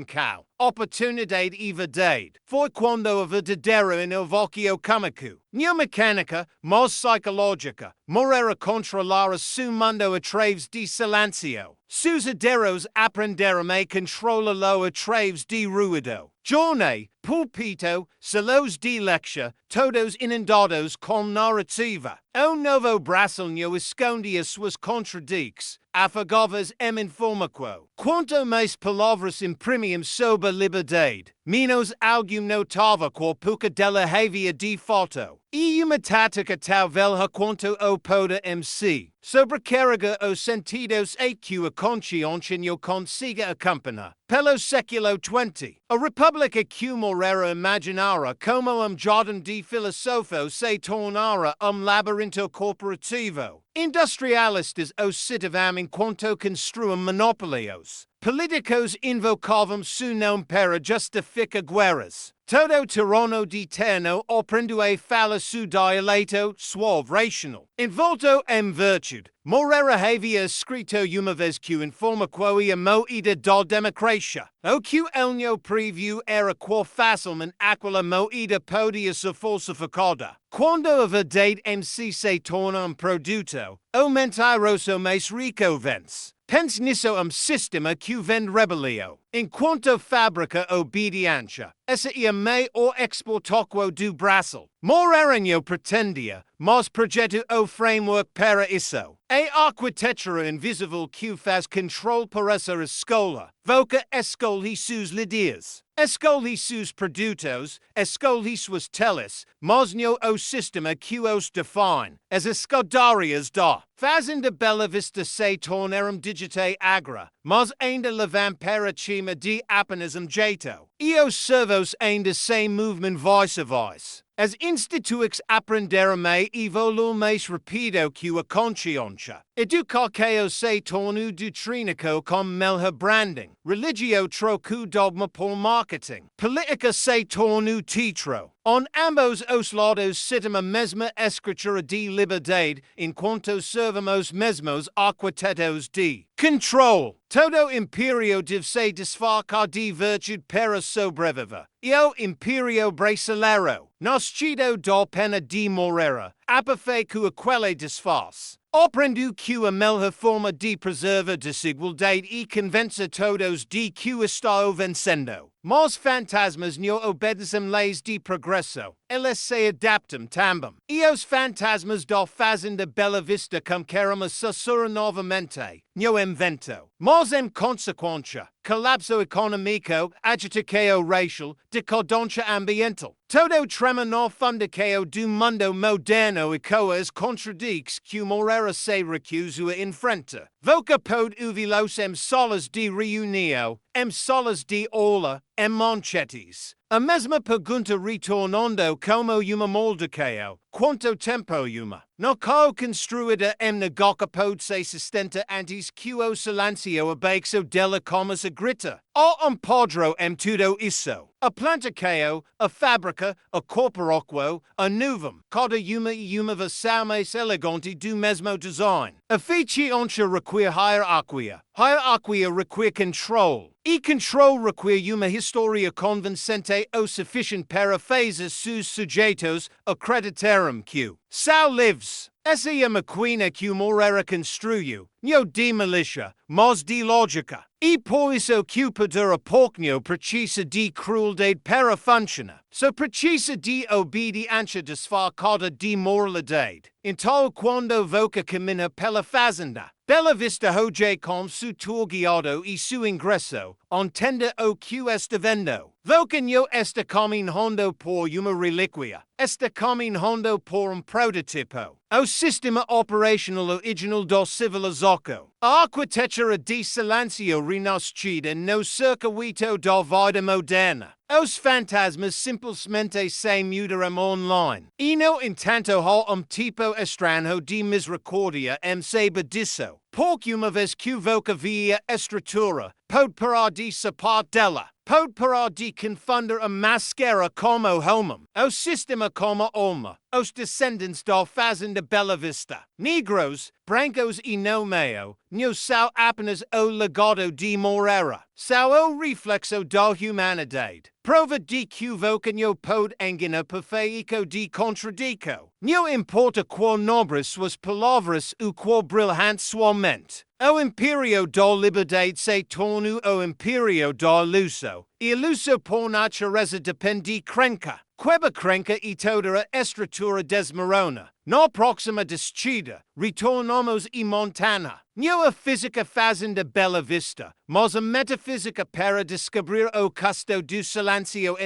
cal, oportunidade e verdade. Foi quando a verdadeira inovação comico. Neomecânica, mas psicológica. Moreira controlara su mundo através de silencio. Sus herdeiros aprenderam a controlá-lo através de ruído. Jornada, púlpito, salos de lectura, todos inundados com narrativa. O novo Brasil não escondia suas contradições, afagava-as em informação. Quanto mais palavras imprimiam sobre a liberdade, menos algum notava qual pouca dela havia de fato. E uma tática tal velha quanto o poder MC. Sobrecarrega os sentidos e que a consciência não consiga acompanhar. Pelo século XX, a república que Moreira imaginara como jardim de filosofo se tornara labirinto corporativo. Industrialistas os citavam enquanto construam monopólios. Políticos invocavam su nome para justificar guerras. todo tirano di terno oprendue falla su dialeto suave rational. In volto virtude, Moreira havia scritto uma vez que informa quoia moida da democracia. O que elnio preview era quo facilmente aquila moida podia ser falsificada. Quando a verdade se torna produto, o mentiroso mais rico vence. Pens nisso sistema que vend rebelio. Enquanto fabrica obediência, essa ia me o exportoquo do Brasil. Moreira pretendia, mas projeto o framework para isso. A arquitetura invisível que faz control para essa escola, voca escolhe seus líderes. Escolhe seus produtos, escolhe suas telas, mas não o sistema que os define. As escadarias da Fazenda Bela Vista se tornaram digite agra, mas ainda levam para cima de apenas jeito. E os servos ainda sem movimento voice a voice. As instituix aprenderam me evoluam mais rápido que a consciência. Educar que se tornou doutrinico com melhor branding. Religio troco dogma por marketing. Política se tornou teatro. On ambos os lados citamos a mesma escritura de liberdade, enquanto servamos mesmos arquitetos de control. Todo imperio deve se desfacar de virtude para sobreviver. E o imperio brasileiro, nascido da pena de Moreira, apafe que aquele desfaz. Aprendo que a melhor forma de preservar desigualdade e convencer todos de que está vencendo. Mas fantasmas não obedecem leis de progresso, eles se adaptam também. E os fantasmas da Fazenda Bela Vista querem sussurrar novamente, não invento. Mas em consequência, colapso econômico, agitação racial, decadência ambiental. Todo trema no fundação do mundo moderno e coas contradicts que Moreira se recusa a enfrentar. Voca pod uvilos solas de reunião, solas de aula, manchetes. A mesma pergunta retornando como uma molducao, quanto tempo uma? No qual construída negoca pode se sustenta antes que o silencio abaixo dela como se grita. O podro tudo isso. A plantacao, a fábrica, a corporoquo, a nuvem, cada uma versão mais elegante do mesmo design. A eficiência requer hierarquia. Hierarquia requer control. E control requer uma história convincente o suficiente para fazer seus sujeitos acreditarem que São lives. Essa é a maquina que Moreira construiu, não de malícia, mas de lógica. E por isso que o poder pouco precisa de crueldade para funcionar. So precisa de obediência desfacada de moralidade. Então quando voca caminha pela fazenda, Bela Vista hoje com su tour guiado e su ingresso, entenda o que está vendo. Voca não está caminhando por uma relíquia, está caminhando por prototipo. O sistema operacional original da civilização. A arquitetura de silêncio renascida no circuito da vida moderna. Os fantasmas simplesmente se mudaram online. E no entanto há tipo estranho de misericórdia saiba disso. Porque uma vez que voca via estrutura, pode parar de sapar dela. Pode parar de confundir a máscara como homem, o sistema como alma, os descendentes da Fazenda Bela Vista. Negros, brancos e não meio, não são apenas o legado de Moreira, são o reflexo da humanidade. Prova de que voca não pode enganar perfeico de contradico. Não importa qual nobres suas palavras ou qual brilhante sua mente. O imperio da liberdade se tornou o imperio da iluso. E iluso por natureza depende de crenca. Queba crenca e toda a estrutura desmorona. Na próxima descida, retornamos e Montana. Não a física Fazenda Bela Vista, mas a metafísica para descobrir o custo do silêncio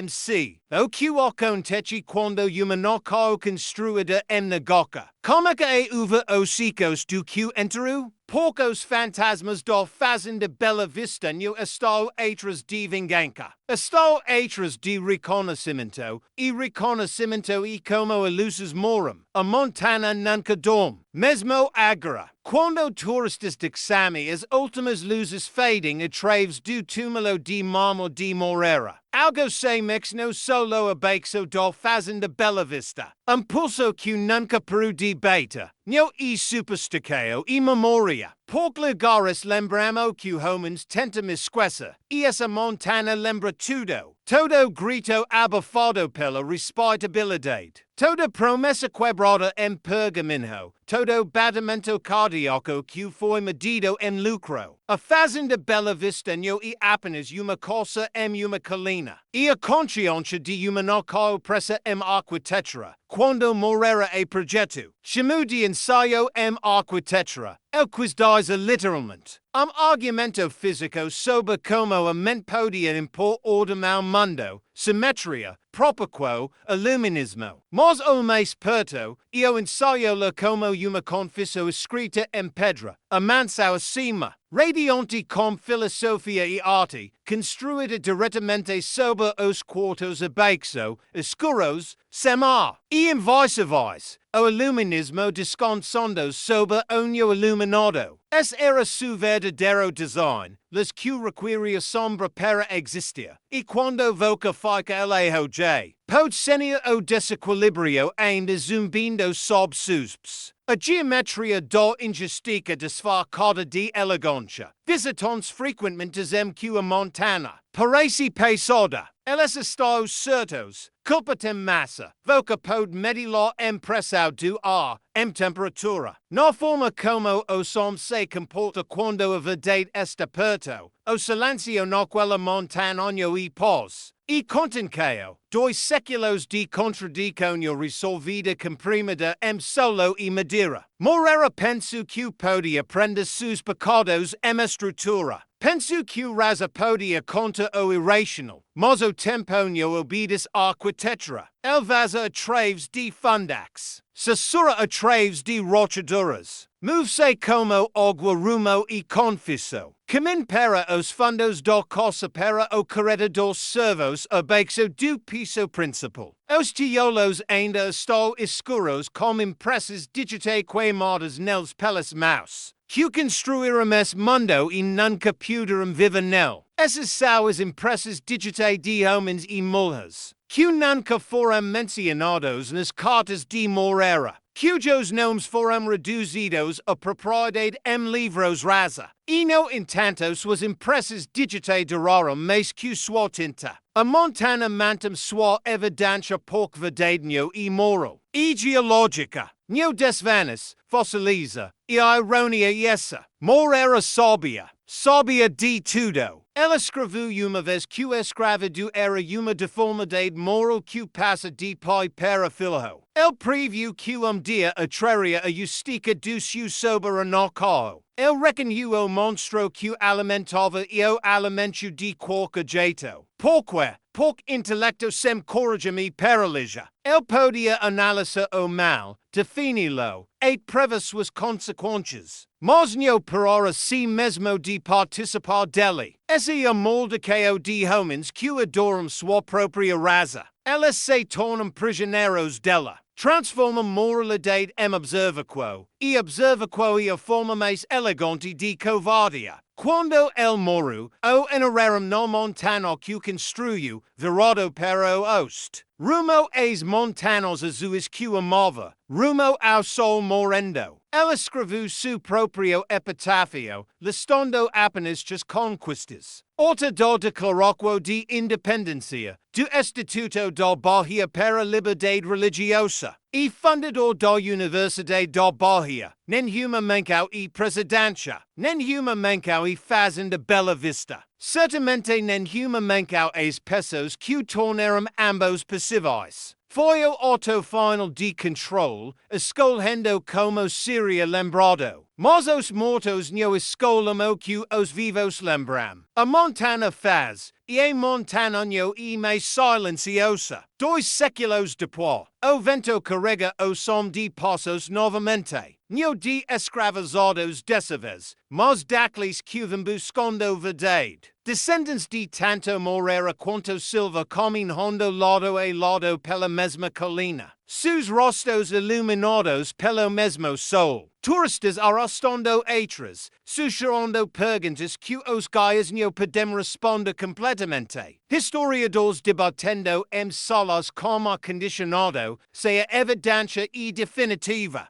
O que acontece quando uma noca construída negoca. Como que é uva os ciclos do que enteru? Poucos fantasmas da Fazenda Bela Vista não estão atrás de vingança. Estão atrás de reconhecimento, e reconhecimento e como ilusos moram. A Montana nunca dorme. mesmo agora. Quando turistas dexame as últimas luzes fading atraves do túmulo de Marmo de Moreira. Algo se mix no solo abaixo do Fazenda Bela Vista. Pulso que nunca peru de beta. No supersticio e memoria. Por lugares lembramo que homens tenta misquesa. E essa montana lembra tudo. Todo grito abafado pela responsabilidade. Toda promessa quebrada pergaminho. Todo batimento cardíaco que foi medido lucro. A Fazenda Bela Vista no apenas uma coisa uma colina. E a consciência de uma nocal pressa arquitetura. Quando Moreira projeto. Chamu de ensaio arquitetura. El quis diz literalmente. Argumento físico sobre como a mente podia impor ordem ao mundo, simetria, properquo, iluminismo. Mas o mais perto, io ensaio la como uma confissão escrita pedra, a mansão acima, radiante com filosofia e arte, construída diretamente sobre os quartos abaixo, escuros, semar, e vice-versa. O iluminismo descansando sobre unio iluminado. Es era su verdadeiro design, las que requiria sombra para existir. E quando voca fica alejo j. Pode senia o desequilibrio ainda zumbindo sob susps. A geometria do injustica disfarçada de elegância. Visitons frequentemente que a montana. Parece pesada. Eles estão certos. Culpa tem massa. Voca pode medilor pressão do ar, temperatura. Na forma como o som se comporta quando a verdade está perto. O silêncio naquela montanha e pós. E contenqueo, dois séculos de contradição resolvida comprimida solo e madeira. Moreira penso que podia prender seus pecados estrutura. Penso que raza podia contra o irracional, mas o tempo obedes arquitetura. Elvaza atraves de fundax. Sussurra atraves de rochaduras. Move-se como água rumo e confisso. Camin para os fundos do coça para o corredor dos servos abaixo do piso principal. Os tijolos ainda estão escuros com impressas digitae queimadas neles pelas mãos. Que construíram esse mundo e nunca puderam viver nele. Essas são as impressas digitae de homens e mulheres. Que nunca foram mencionados nas cartas de Moreira. Cujos nomes foram reduzidos a propriedade livros rasa. E no entanto suas impressas digitae duraram mais que sua tinta. A montana mantém sua evidência pouco verdadeira e moral. E geológica. No desvanes, fossiliza. E a ironia essa. Moreira sabia de tudo. Ela escreveu uma vez que escravidão era uma deformidade moral que passa de pai para filho. Ele previu que dia atraria a justiça do seu soberano carro. Ele reconheceu o monstro que alimentava e o alimento de qualquer jeito. Porque intelecto sem coragem e paralisia. Ele podia analisar o mal, defini-lo, e prever suas consequências. Mas não para si mesmo de participar dele. Esse é o moldequeo de homens que adoram sua própria raça. Eles se tornam prisioneiros dela. Transformam moralidade observaquo, e observaquo é a forma mais elegante de covardia. Quando el morreu, o eneraram no montano que construiu, virado para o oeste. Rumo às montanas azuis que amava, rumo ao sol morrendo. Ela escreveu seu próprio epitáfio, listando apenas as conquistas. Horta do declaraquo de independência, do Estatuto da Bahia para a Liberdade Religiosa, e fundador da Universidade da Bahia, nenhuma mancao e presidência, nenhuma mancao e Fazenda Bela Vista. Certamente nenhuma mancao as pessoas que tornaram ambos possíveis. Foi o auto final de control, escolhendo como seria lembrado. Mas os mortos não escolhem o que os vivos lembram. A montana faz, e a montana não é mais silenciosa. 2 séculos depois, o vento carrega o som de passos novamente. Não de escravizados dessa vez, mas daqueles que vêm buscando verdade. Descendentes de tanto Moreira quanto Silva caminhando lado a lado pela mesma colina. sus rostos iluminados pelo mesmo sol. Turistas arrastando atrás, susurrando perguntas que os guias no podem responder completamente. Historiadores debatendo solas como condicionado, seja evidência e definitiva.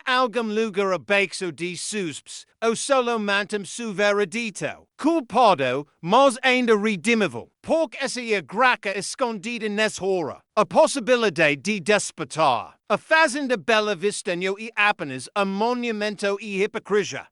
Algum lugar abaixo de suspes, ou solo mantam su veredito. Culpado, mas ainda redimível. Porque essa graca escondida nessa hora. A possibilidade de despertar. A Fazenda Bela Vista no apenas monumento e hipocrisia.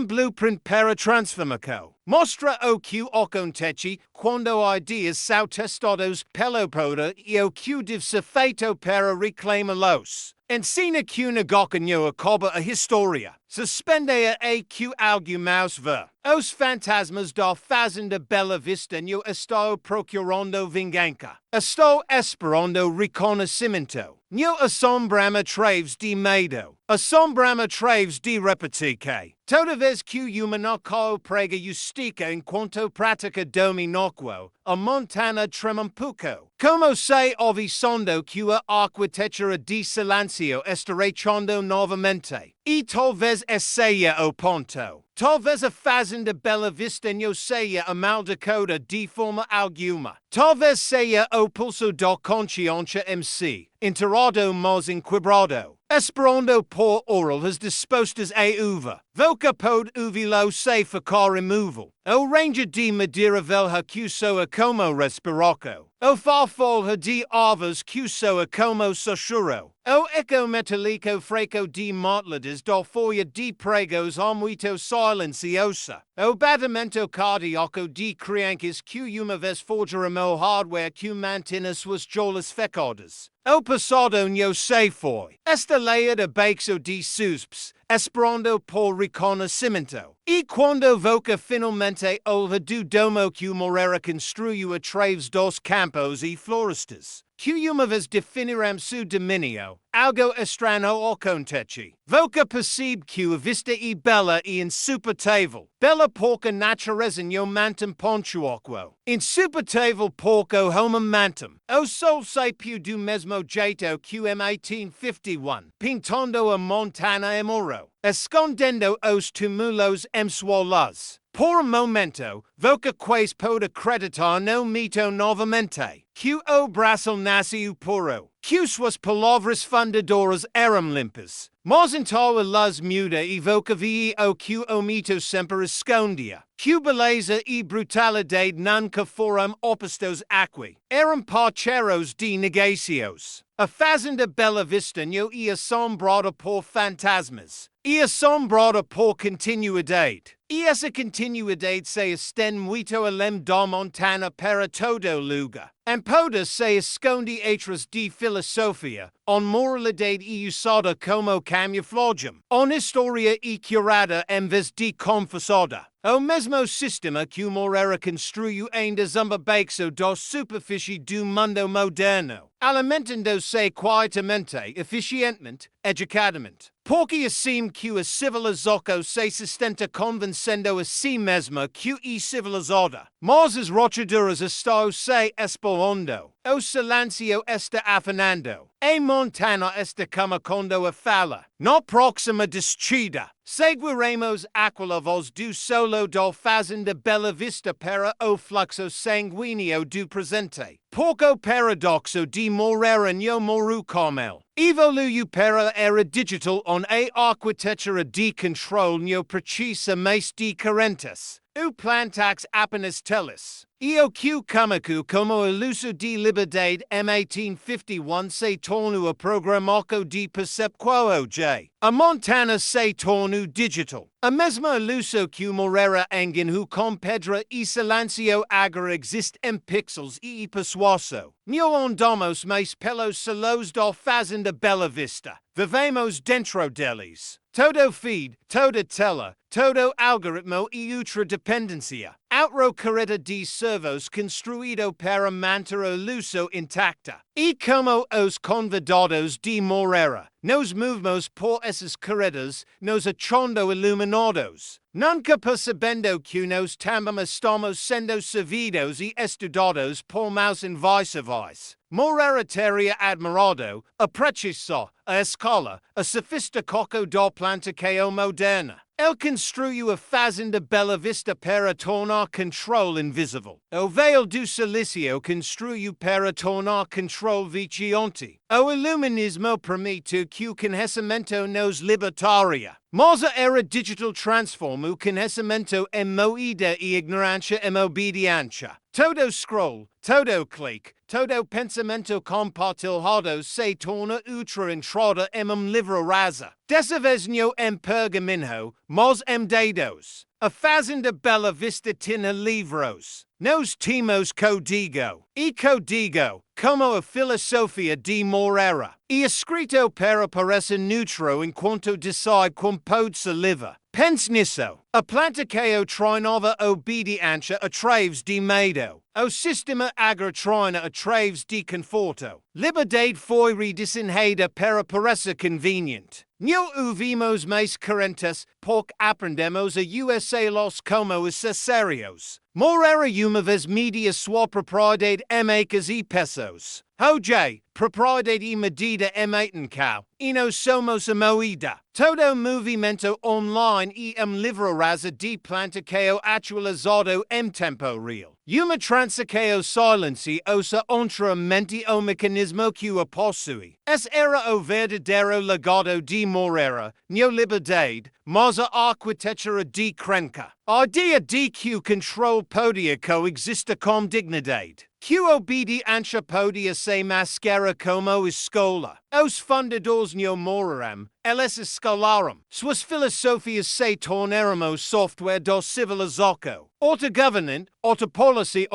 Blueprint para transformação. Mostra o que acontece quando ideas são testadas pelo poder e o que deve ser feito para reclamá-los. Ensina que negoca no acaba a história. Suspendeia que algo mais ver. Os fantasmas da Fazenda Bela Vista no estou procurando vingança. Estou esperando reconhecimento. No assombrama traves de medo. Assombrama traves de repetique. Toda vez que humano prega justica enquanto pratica dominoquo, a montana tremampuco. Como se avisando que a arquitectura de silencio está rechando novamente. E talvez seja o ponto. Talvez a Fazenda Bela Vista no seja a maldecada de forma alguma. Talvez seja o pulso da consciência MC, enterrado mas enquebrado. Esperando por horas dispostas a uva. Voca pod uvilo se ficar removal. O ranger de madeira velha que soa como respiraco. O farfolha de aves que soa como sussurro. O eco metálico freco de motlades da folha de pregos muito silenciosa. O batimento cardíaco de crianças que uma vez forjaramo hardware que mantém suas jolas fecadas. O passado no se foi. Esta leia abaixo de suspes, esperando por reconhecimento. E quando voca finalmente olha do domo que Moreira construiu a través dos campos e florestas. Que uma vez definiram su dominio, algo estranho acontece. Voca percebe que a vista é bela e insuportável. Bela porque natureza no mantam pontuoquo. Insuportável porque o homo mantam. O sol saiu do mesmo jeito que em 1851, pintando a montana em ouro, escondendo os túmulos emsuolas. Por momento, voca quase pode acreditar no mito novamente. Que o Brasil nasceu puro. Que suas palavras fundadoras eram limpas. Mas então a luz muda e voca vi o que o mito sempre escondia. Que beleza e brutalidade nunca foram opostos aqui. Eram parceiros de negócios. A Fazenda Bela Vista no assombrada por fantasmas. Assombrada por continuidade. E essa continuidade se estende muito além da montana para todo lugar. Pode se esconde atrás de filosofia, moralidade e usada como camuflagem. História e curada em vez de confessada. O mesmo sistema que Moreira construiu ainda abaixo da superfície do mundo moderno, alimentando-se quietamente, eficientemente, educadamente. Porque assim que a civilização se sustenta convencendo a si mesma que é civilizada. Mas as rochaduras estão se espalhando. O silêncio está afinando. A montana está começando a fala. Na próxima descida, seguiremos aquela voz do solo da Fazenda Bela Vista para o fluxo sanguíneo do presente. Porque o paradoxo de Moreira no moru como evoluiu para a era digital on a arquitectura de controle no precisa mais de carentes. O plantax apenas teles. E o que comico como iluso de liberdade em 1851 se tornou a programaco de percepquo hoje. A montana se tornou digital. A mesma iluso que Moreira enganou com pedra e silencio agora existe em pixels e persuaso. Neo andamos mais pelos solos da Fazenda Bela Vista. Vivemos dentro deles. Todo feed, toda tela, todo algoritmo e ultra dependência. outro carreta de servos construído para manter o luso intacta. E como os convidados de Moreira, nos movemos por essas carretas, nos achando iluminados. Nunca percebendo que nos também estamos sendo servidos e estudados por maus e vice-versa. Moreira teria admirado, apreciou, a escola, a sofisticado do plantaqueo moderna. Ele construiu a Fazenda Bela Vista para tornar controle invisível. O veio do silício construiu para tornar controle vigilante. O iluminismo permitiu que o conhecimento nos libertaria. Mas a era digital transforma o conhecimento em moída e ignorância em obediência. Todo scroll, todo clique, todo pensamento compartilhado se torna ultra entrada em livro rasa. Dessa vez não em pergaminho, mas em dedos. A Fazenda Bela Vista tinha livros. Nos temos código. E código, como a filosofia de Moreira. E escrito para parecer neutro enquanto decide como pode se livre. Pense nisso. A plantaqueo treinava obediência a través de medo. O sistema agora treina a través de conforto. Liberdade foi redesenhada para parecer conveniente. Não o vimos mais carentes, porque aprendemos a usá-los como necessários. Moreira uma vez media sua propriedade em acres e pesos. Hoje, propriedade e medida em atencal, e nós somos a moeda. Todo movimento online e livro rasa de plantaqueo atualizado em tempo real. Uma transaqueo silêncio osa entre a mente o mecanismo que o possui. Esse era o verdadeiro legado de Moreira, neoliberdade, mas a arquitetura de crenca. A ideia de que o controle podia coexistir com dignidade. Que obediência podia se mascara como escola. Os fundadores não morreram, eles escalaram. Suas filosofias se tornaram o software do civilização. Autogovernante, autopolicy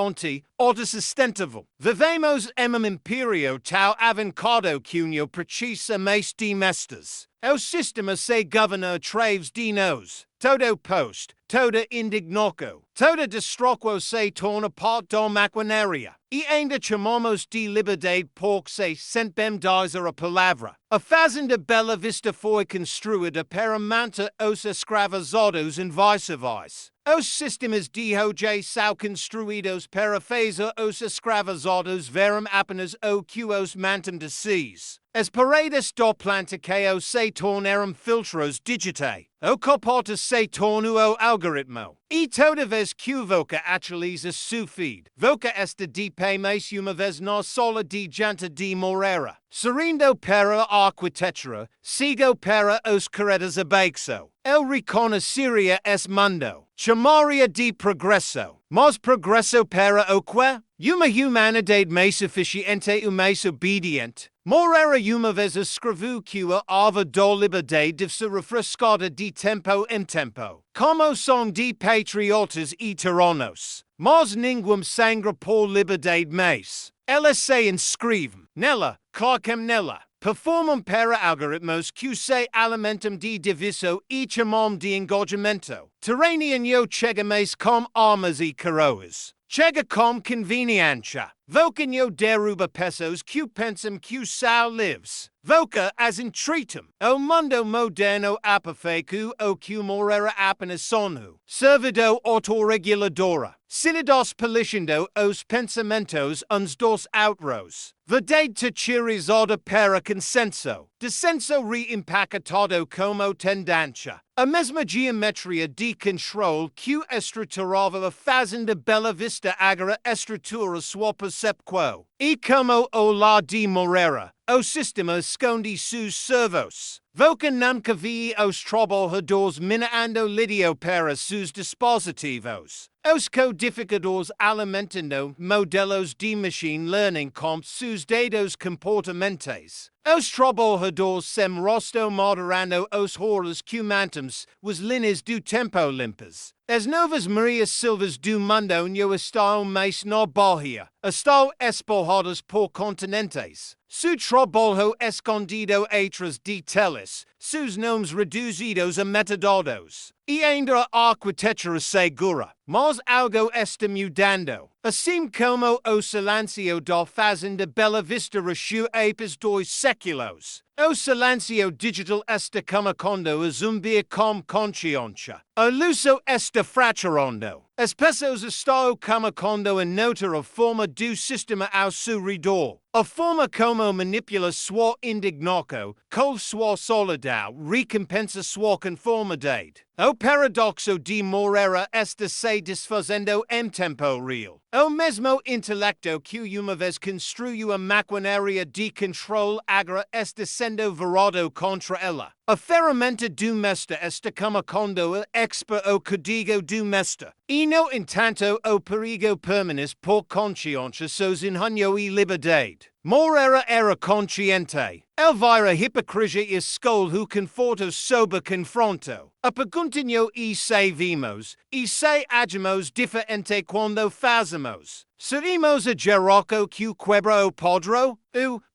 autossustentável. Vivemos em império tão avançado que não precisa mais de mestres. O sistema se governa através de nós. Todo post, toda indignação, toda destruição se torna parte da maquinaria. E ainda chamamos de liberdade porque se sentem dizer a palavra. A Fazenda Bela Vista foi construída para manter os escravizados e vice-versa. Os sistemas de hoje são construídos para fazer os escravizados verem apenas o que os mantém de si. As paredes do plantaqueo se tornaram filtros digitais. O comporta se torna o algoritmo. E toda vez que o Voca atualiza seu feed, Voca esta de mais uma vez na sala de janta de Moreira. Serindo para a arquitetura, sigo para os carretas abaixo. El reconheceria esse mundo. Chamaria de progresso. Mas progresso para o quê? Uma humanidade mais eficiente e mais obediente. Moreira uma vez escreveu que a árvore da liberdade deve ser refrescada de tempo em tempo, como são de patriotas e tiranos. Mas ninguém sangra por liberdade mais. Elas se inscrevem nela, clicam nela, performam para algoritmos que se alimentam de divisão e chamam de engajamento. Terrâneo chega mais com armas e coroas. Chega com conveniência. Voca não derruba pessoas que pensam que são livres. Voca as entretam. O mundo moderno aperfeiçoa o que Moreira apenas sonhou. Servidor autorreguladora. Cidadãos policiando os pensamentos uns dos outros. Verdade terceirizada para consenso. Descenso reimpactado como tendência. A mesma geometria de controle que estruturava a Fazenda Bela Vista agora estrutura sua percepção. E como o lá de Moreira, o sistema esconde seus servos. Voca nunca vi os trabalhadores minando lidio para seus dispositivos. Os codificadores alimentando modelos de machine learning com seus dados comportamentais. Os trabalhadores sem rosto moderando os horrores que mantemos os linhas do tempo limpas. As novas Maria Silvas do mundo não estão mais na Bahia. Estão espalhadas por continentes. Su trabalho escondido atrás de telas, sus nomes reduzidos a metadodos. E ainda a arquitectura segura, mas algo está mudando. Assim como o silêncio da Fazenda Bela Vista rechu após 2 séculos. O silêncio digital está começando a zumbir com consciência. O luso está fraturando. As pessoas estão começando a notar a forma do sistema ao seu redor. A forma como manipula sua indignação, com sua solidão, recompensa sua conformidade. O paradoxo de Moreira está se desfazendo em tempo real. O mesmo intelecto que uma vez construiu a maquinaria de controle agora está sendo virado contra ela. A ferramenta do Nesta está começando a expor o código do Nesta. E no entanto o perigo permanece por consciência sozinho e liberdade. Moreira era consciente. Elvira hipocrisia e escolho conforto sob confronto. A perguntinho e se vimos, e se agimos diferente quando fazemos. Serimos a geroco que quebra o podro?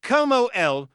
Como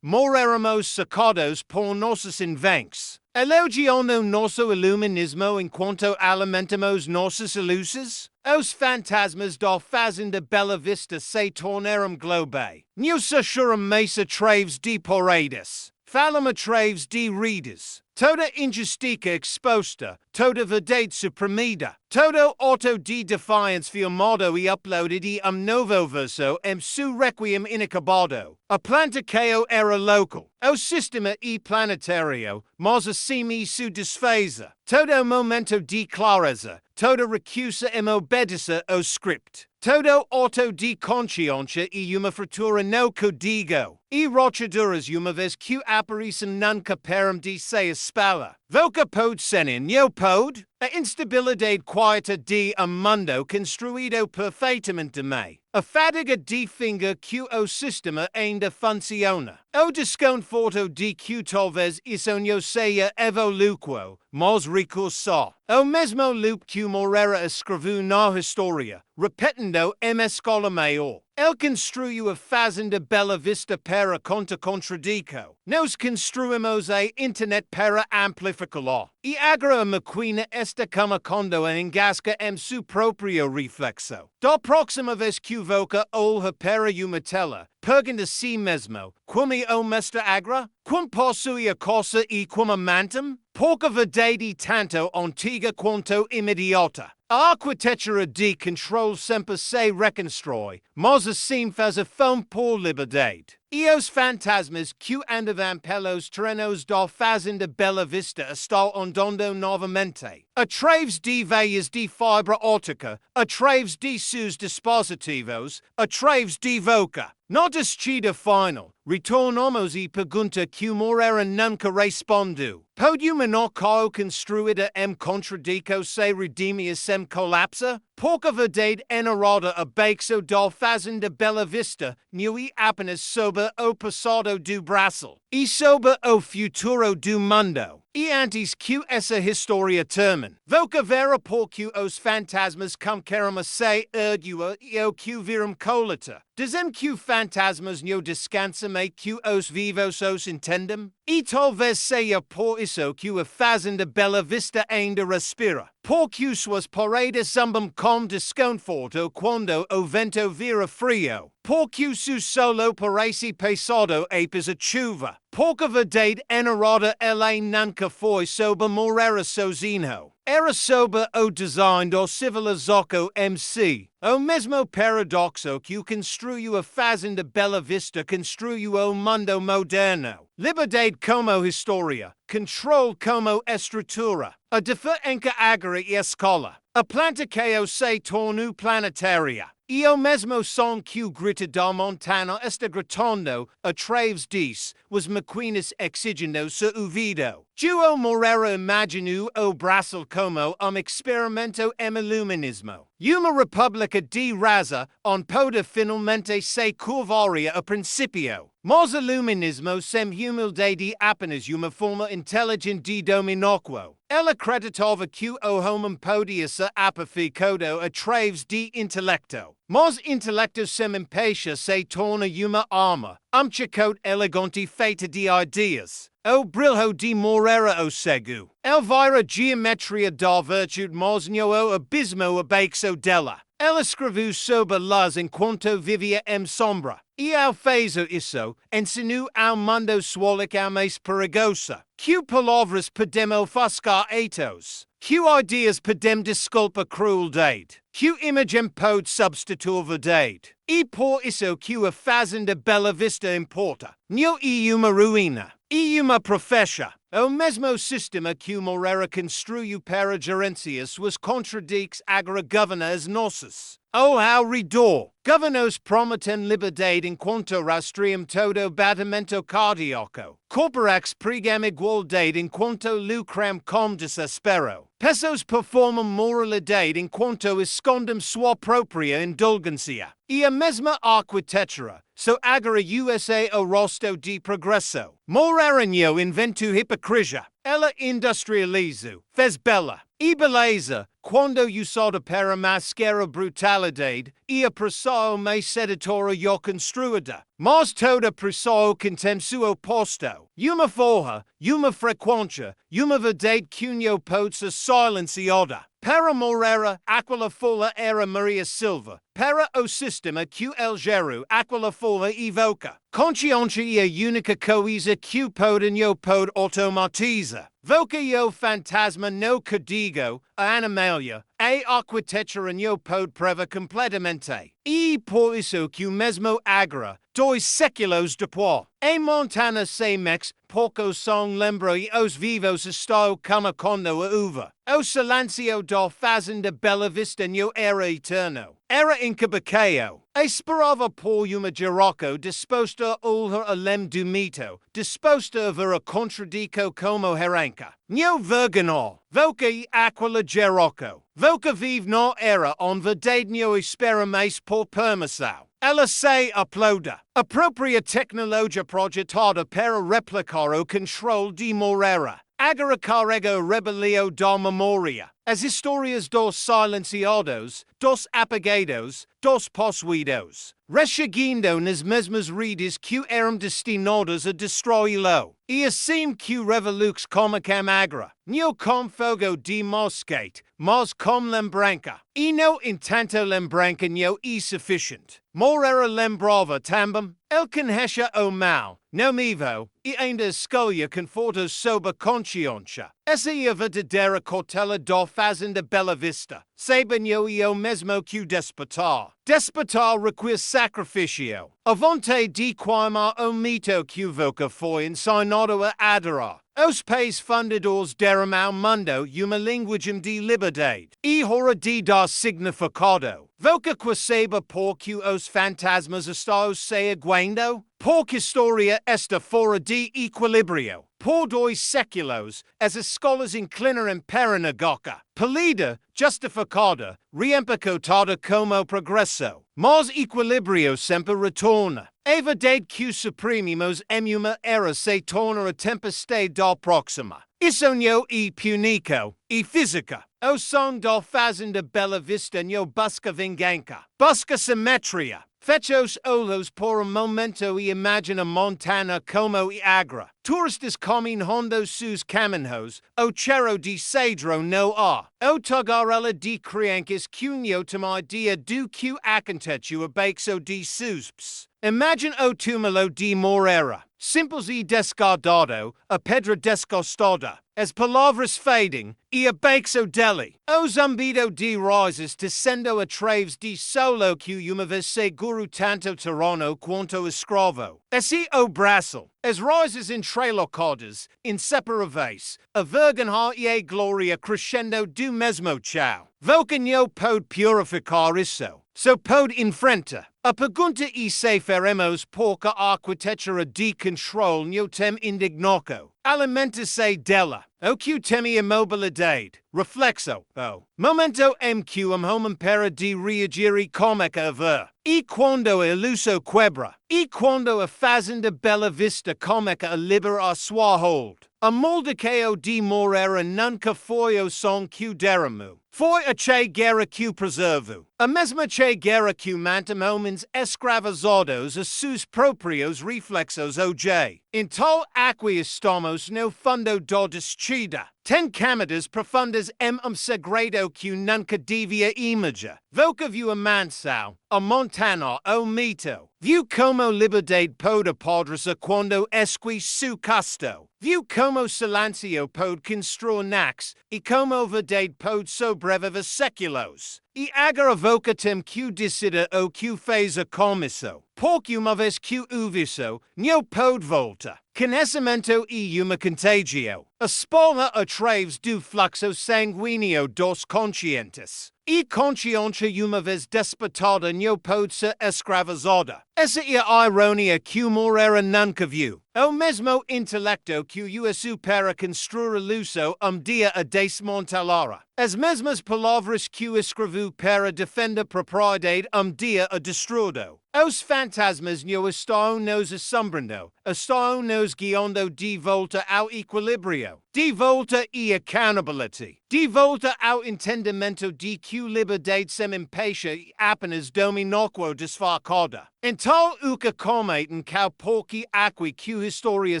morreremos sacados por nossos inventos. Elogiando nosso iluminismo enquanto alimentamos nossas luzes? Os fantasmas da Fazenda Bela Vista se tornaram globe. Nos assuram mesa traves de paredes. Falam a traves de redes. Toda injustiça exposta, toda verdade suprimida, todo auto de defiance filmado e uploaded e novo verso su requiem inacabado. A planta que era local, o sistema planetário, mas assim su desfeza. Todo momento de clareza, toda recusa obedece ao script. Todo auto de consciência e uma fratura no código. E rochaduras uma vez que aparecem nunca param de se espalhar. Voca pode senin, eu pode? A instabilidade quieta de mundo construído perfeitamente me. A fadiga de finger que o sistema ainda funciona. O desconforto de que talvez isso não seja evoluquo, mas recurso. O mesmo loop que Moreira escreveu na história, repetindo escola maior. Ele construiu a Fazenda Bela Vista para contradico. Nós construímos a internet para amplificá-la. E agora a máquina está começando a engasgar seu próprio reflexo. Da próxima vez que voca olha para uma tela, pergunta a si mesmo, como o mestre agra? Como possui a coisa e como mantam? Pouca verdade tanto antiga quanto imediata. A arquitetura de controle sempre se reconstrói, mas assim faz a fome por liberdade. E os fantasmas que andavam pelos terrenos da Fazenda Bela Vista estão andando novamente. Através de veias de fibra óptica, através de seus dispositivos, através de voca. Na descida final, retornamos e pergunta que Moreira nunca respondeu. Pode uma carro construída contradico se redimir sem colapsa? Pouca verdade enarrada abaixo da Fazenda Bela Vista, e apenas sobre o passado do Brasil, e sobre o futuro do mundo. E antes que essa história termine, voca vera porque os fantasmas começaram a se erguer e o que viram coleta. Dizem que fantasmas não descansam e que os vivos os entendem? E talvez seja por isso que a Fazenda Bela Vista ainda respira. Porque suas paredes zumbam com desconforto quando o vento vira frio. Porque su solo parece pesado após a chuva. Pouca verdade enarrada ela nunca foi sobre Moreira sozinho. Era sobre o design da civilização MC. O mesmo paradoxo que construiu a Fazenda Bela Vista construiu o mundo moderno. Liberdade como história, controle como estrutura. A diferença agora e escola. A planta que se tornou planetária. E o mesmo som que grita da montana está gritando através disso, as máquinas exigindo seu ouvido. João Moreira imaginou o Brasil como experimento em iluminismo. Uma república de raza, pode finalmente se curvaria a princípio. Mas iluminismo sem humildade apenas uma forma inteligente de dominarquo. Ela acreditava que o homem podia ser apaficado através de intelecto. Mas intelecto sem empatia se torna uma arma, chicote elegante feita de ideias. o brilho de Moreira o cegu. Elvira geometria da virtude mosnho o abismo abaixo dela. Ela escreveu sobre las enquanto vivia sombra. E ao fezo isso, ensinou ao mundo sua que mais perigosa. Que palavras podemos ofuscar etos? Que ideias podemos desculpa crueldade? Que imagem pode substituir verdade? E por isso que a Fazenda Bela Vista importa. Não é uma ruína, é uma profecia. O mesmo sistema que Moreira construiu para gerenciar suas contradicções agora governa as nossas. Oh, how redor! Governos prometem liberdade enquanto rastream todo batimento cardíaco. Corporax pregam igualdade enquanto lucram com desespero. Pessoas performam moralidade enquanto escondem sua própria indulgência. E a mesma arquitetura, so agora USA o rosto de progresso. Moreira inventou hipocrisia. Ela industrializou, fez bela e beleza, quando usada para mascarar a brutalidade e apressar mais sedutora e construída. Mas toda pressão contém seu oposto. Uma forra, uma frequência, uma verdade que não pode ser silenciada. Para Moreira, aquela folha era Maria Silva. Para o sistema que el gero, aquela folha evoca. Consciência é a única coisa que pode não pode automatizar. Voca o fantasma no código, a animalia, a arquitetura não pode prever completamente. E por isso que o mesmo agora, dois séculos depois, em Montana Mex, poucos são lembra e os vivos estão conhecendo a uva. O silêncio da Fazenda Bela Vista não era eterno. Era incapaceio. Esperava por uma geroco disposta a olhar além do mito, disposta a ver a contradico como heranca. Não vergonhou. Voca e aquela geroco. Voca vive na era onde verdade não espera mais por permissão. Ela se uploada. A própria tecnologia projetada para replicar o controle de Moreira. Agora carrega o rebelio da memória. As histórias dos silenciados, dos apagados, dos possuídos. Resseguindo nas mesmas redes que eram destinadas a destruí-lo. E assim que revolux como agora. Não com fogo de mosquete, mas com lembrança. E no entanto lembrança não é suficiente. Moreira lembrava também, el conhecia o mal, não vivo, e ainda escolha confortos sob a consciência. Essa é a verdadeira cautela da Fazenda Bela Vista. Sabe-no e o mesmo que o despertar. Despertar requer sacrifício. A vontade de queimar o mito que o voca foi ensinado a adorar. Os pais fundadores deram ao mundo uma linguagem de liberdade. E hora de dar significado. Voca quaseba porque os fantasmas estão se aguendo? Porque história está fora de equilíbrio. Por dois séculos, as escolas inclinaram para a goca. Polida, justificada, reempacotada como progresso. Mas equilíbrio sempre retorna. É verdade que os suprimimos em uma era se torna a tempestade da próxima. Isso não é púnico, é física. O som da Fazenda Bela Vista não busca vingança, busca simetria. Fecha os olhos por momento e imagina Montana como e agora. Turistas caminhando seus caminhos, o cheiro de cedro no ar. O tagarela de crianças que não tem ideia do que aconteceu abaixo de suspes. Imagine o túmulo de Moreira. Simples e descardado, a pedra descostada. As palavras fading, e abaixo dele. O zumbido de raízes descendo a traves de solo que uma vez seguro tanto tirano quanto escravo. Assim o braço. As raízes entrelaçadas, inseparáveis, a vergonha e a glória crescendo do mesmo chão. Voca não pode purificar isso. So pode enfrentar. A pergunta é se faremos porque a arquitetura de controle não tem indignado. Alimenta-se dela. O que tem imobilidade. Reflexo. O momento em que homem para de reagir e como a ver. E quando a iluso quebra. E quando a Fazenda Bela Vista como a libera a sua hold. A moldequeo de Moreira nunca foi o som que derramou. Foi a che guerra que preservo. A mesma che guerra que mantam homens escravizados a seus próprios reflexos hoje. Em tal aqui estamos no fundo da descida. Ten camadas profundas segredo que nunca devia imaginar. Voca viu a mansão, a montana, o mito. Viu como liberdade pode apodrecer quando esque su custo. Viu como silêncio pode construir nax, e como verdade pode sobreviver séculos. E agora voca tem que decidir o que fez a começo. Porque uma vez que o viso, não pode voltar. Conhecimento e uma contagio. A spolna através do fluxo sanguíneo dos conscientes. E consciência uma vez despertada não pode ser escravizada. Essa é a ironia que Moreira nunca viu. O mesmo intelecto que o supera construir luso dia a desmontalara. As mesmas palavras que o escreveu para defender propriedade dia a destruído. Os fantasmas não estão nos assombrando, estão nos guiando de volta ao equilíbrio, de volta à accountability, de volta ao entendimento de que liberdade sem empaixa e apenas dominóquo desfacada. Então o que cometem que porque aqui que a história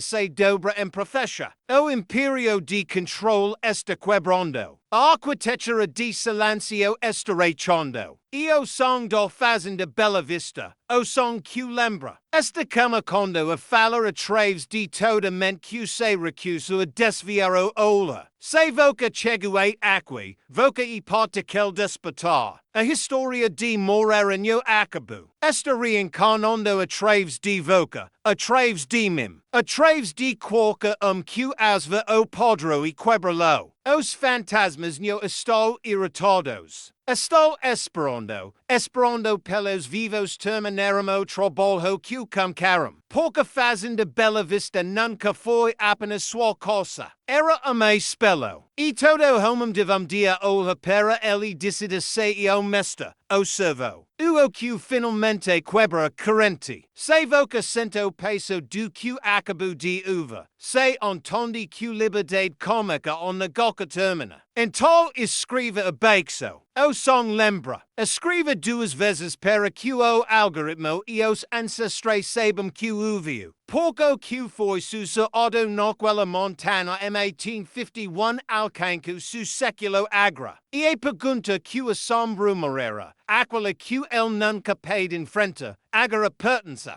se dobra em profecia, o império de controle está quebrando. A arquitetura de silêncio está rechando. E o som da Fazenda Bela Vista, o som que lembra. Esta cama quando a falar através de toda mente que se recusa a desviar o olhar. Se voca chego aqui, voca e pode quel despertar. A história de Moreira não acabou. Esta reencarnando através de voca, através de mim, através de qualquer que asva o podro e quebralo. Os fantasmas não estão irritados. Estou esperando pelos vivos terminarem o trabalho que começaram. Porque Fazenda Bela Vista nunca foi apenas sua coisa. Era a meu espelho. E todo homem devam dia olhar para ele decidir se o mesta, o servo. O que finalmente quebra corrente. Se voca sente o peso do que acabou de uva. Se entende que liberdade cômica o negócio termina. Então escreva abaixo. O som lembra. Escreva duas vezes para que o algoritmo e os ancestrais saibam que o viu. Porque que foi sucedido naquela montana em 1851 alcançou su século agra. E a pergunta que o assombro Moreira, aquela que ele nunca pôde enfrentar, agora pertence.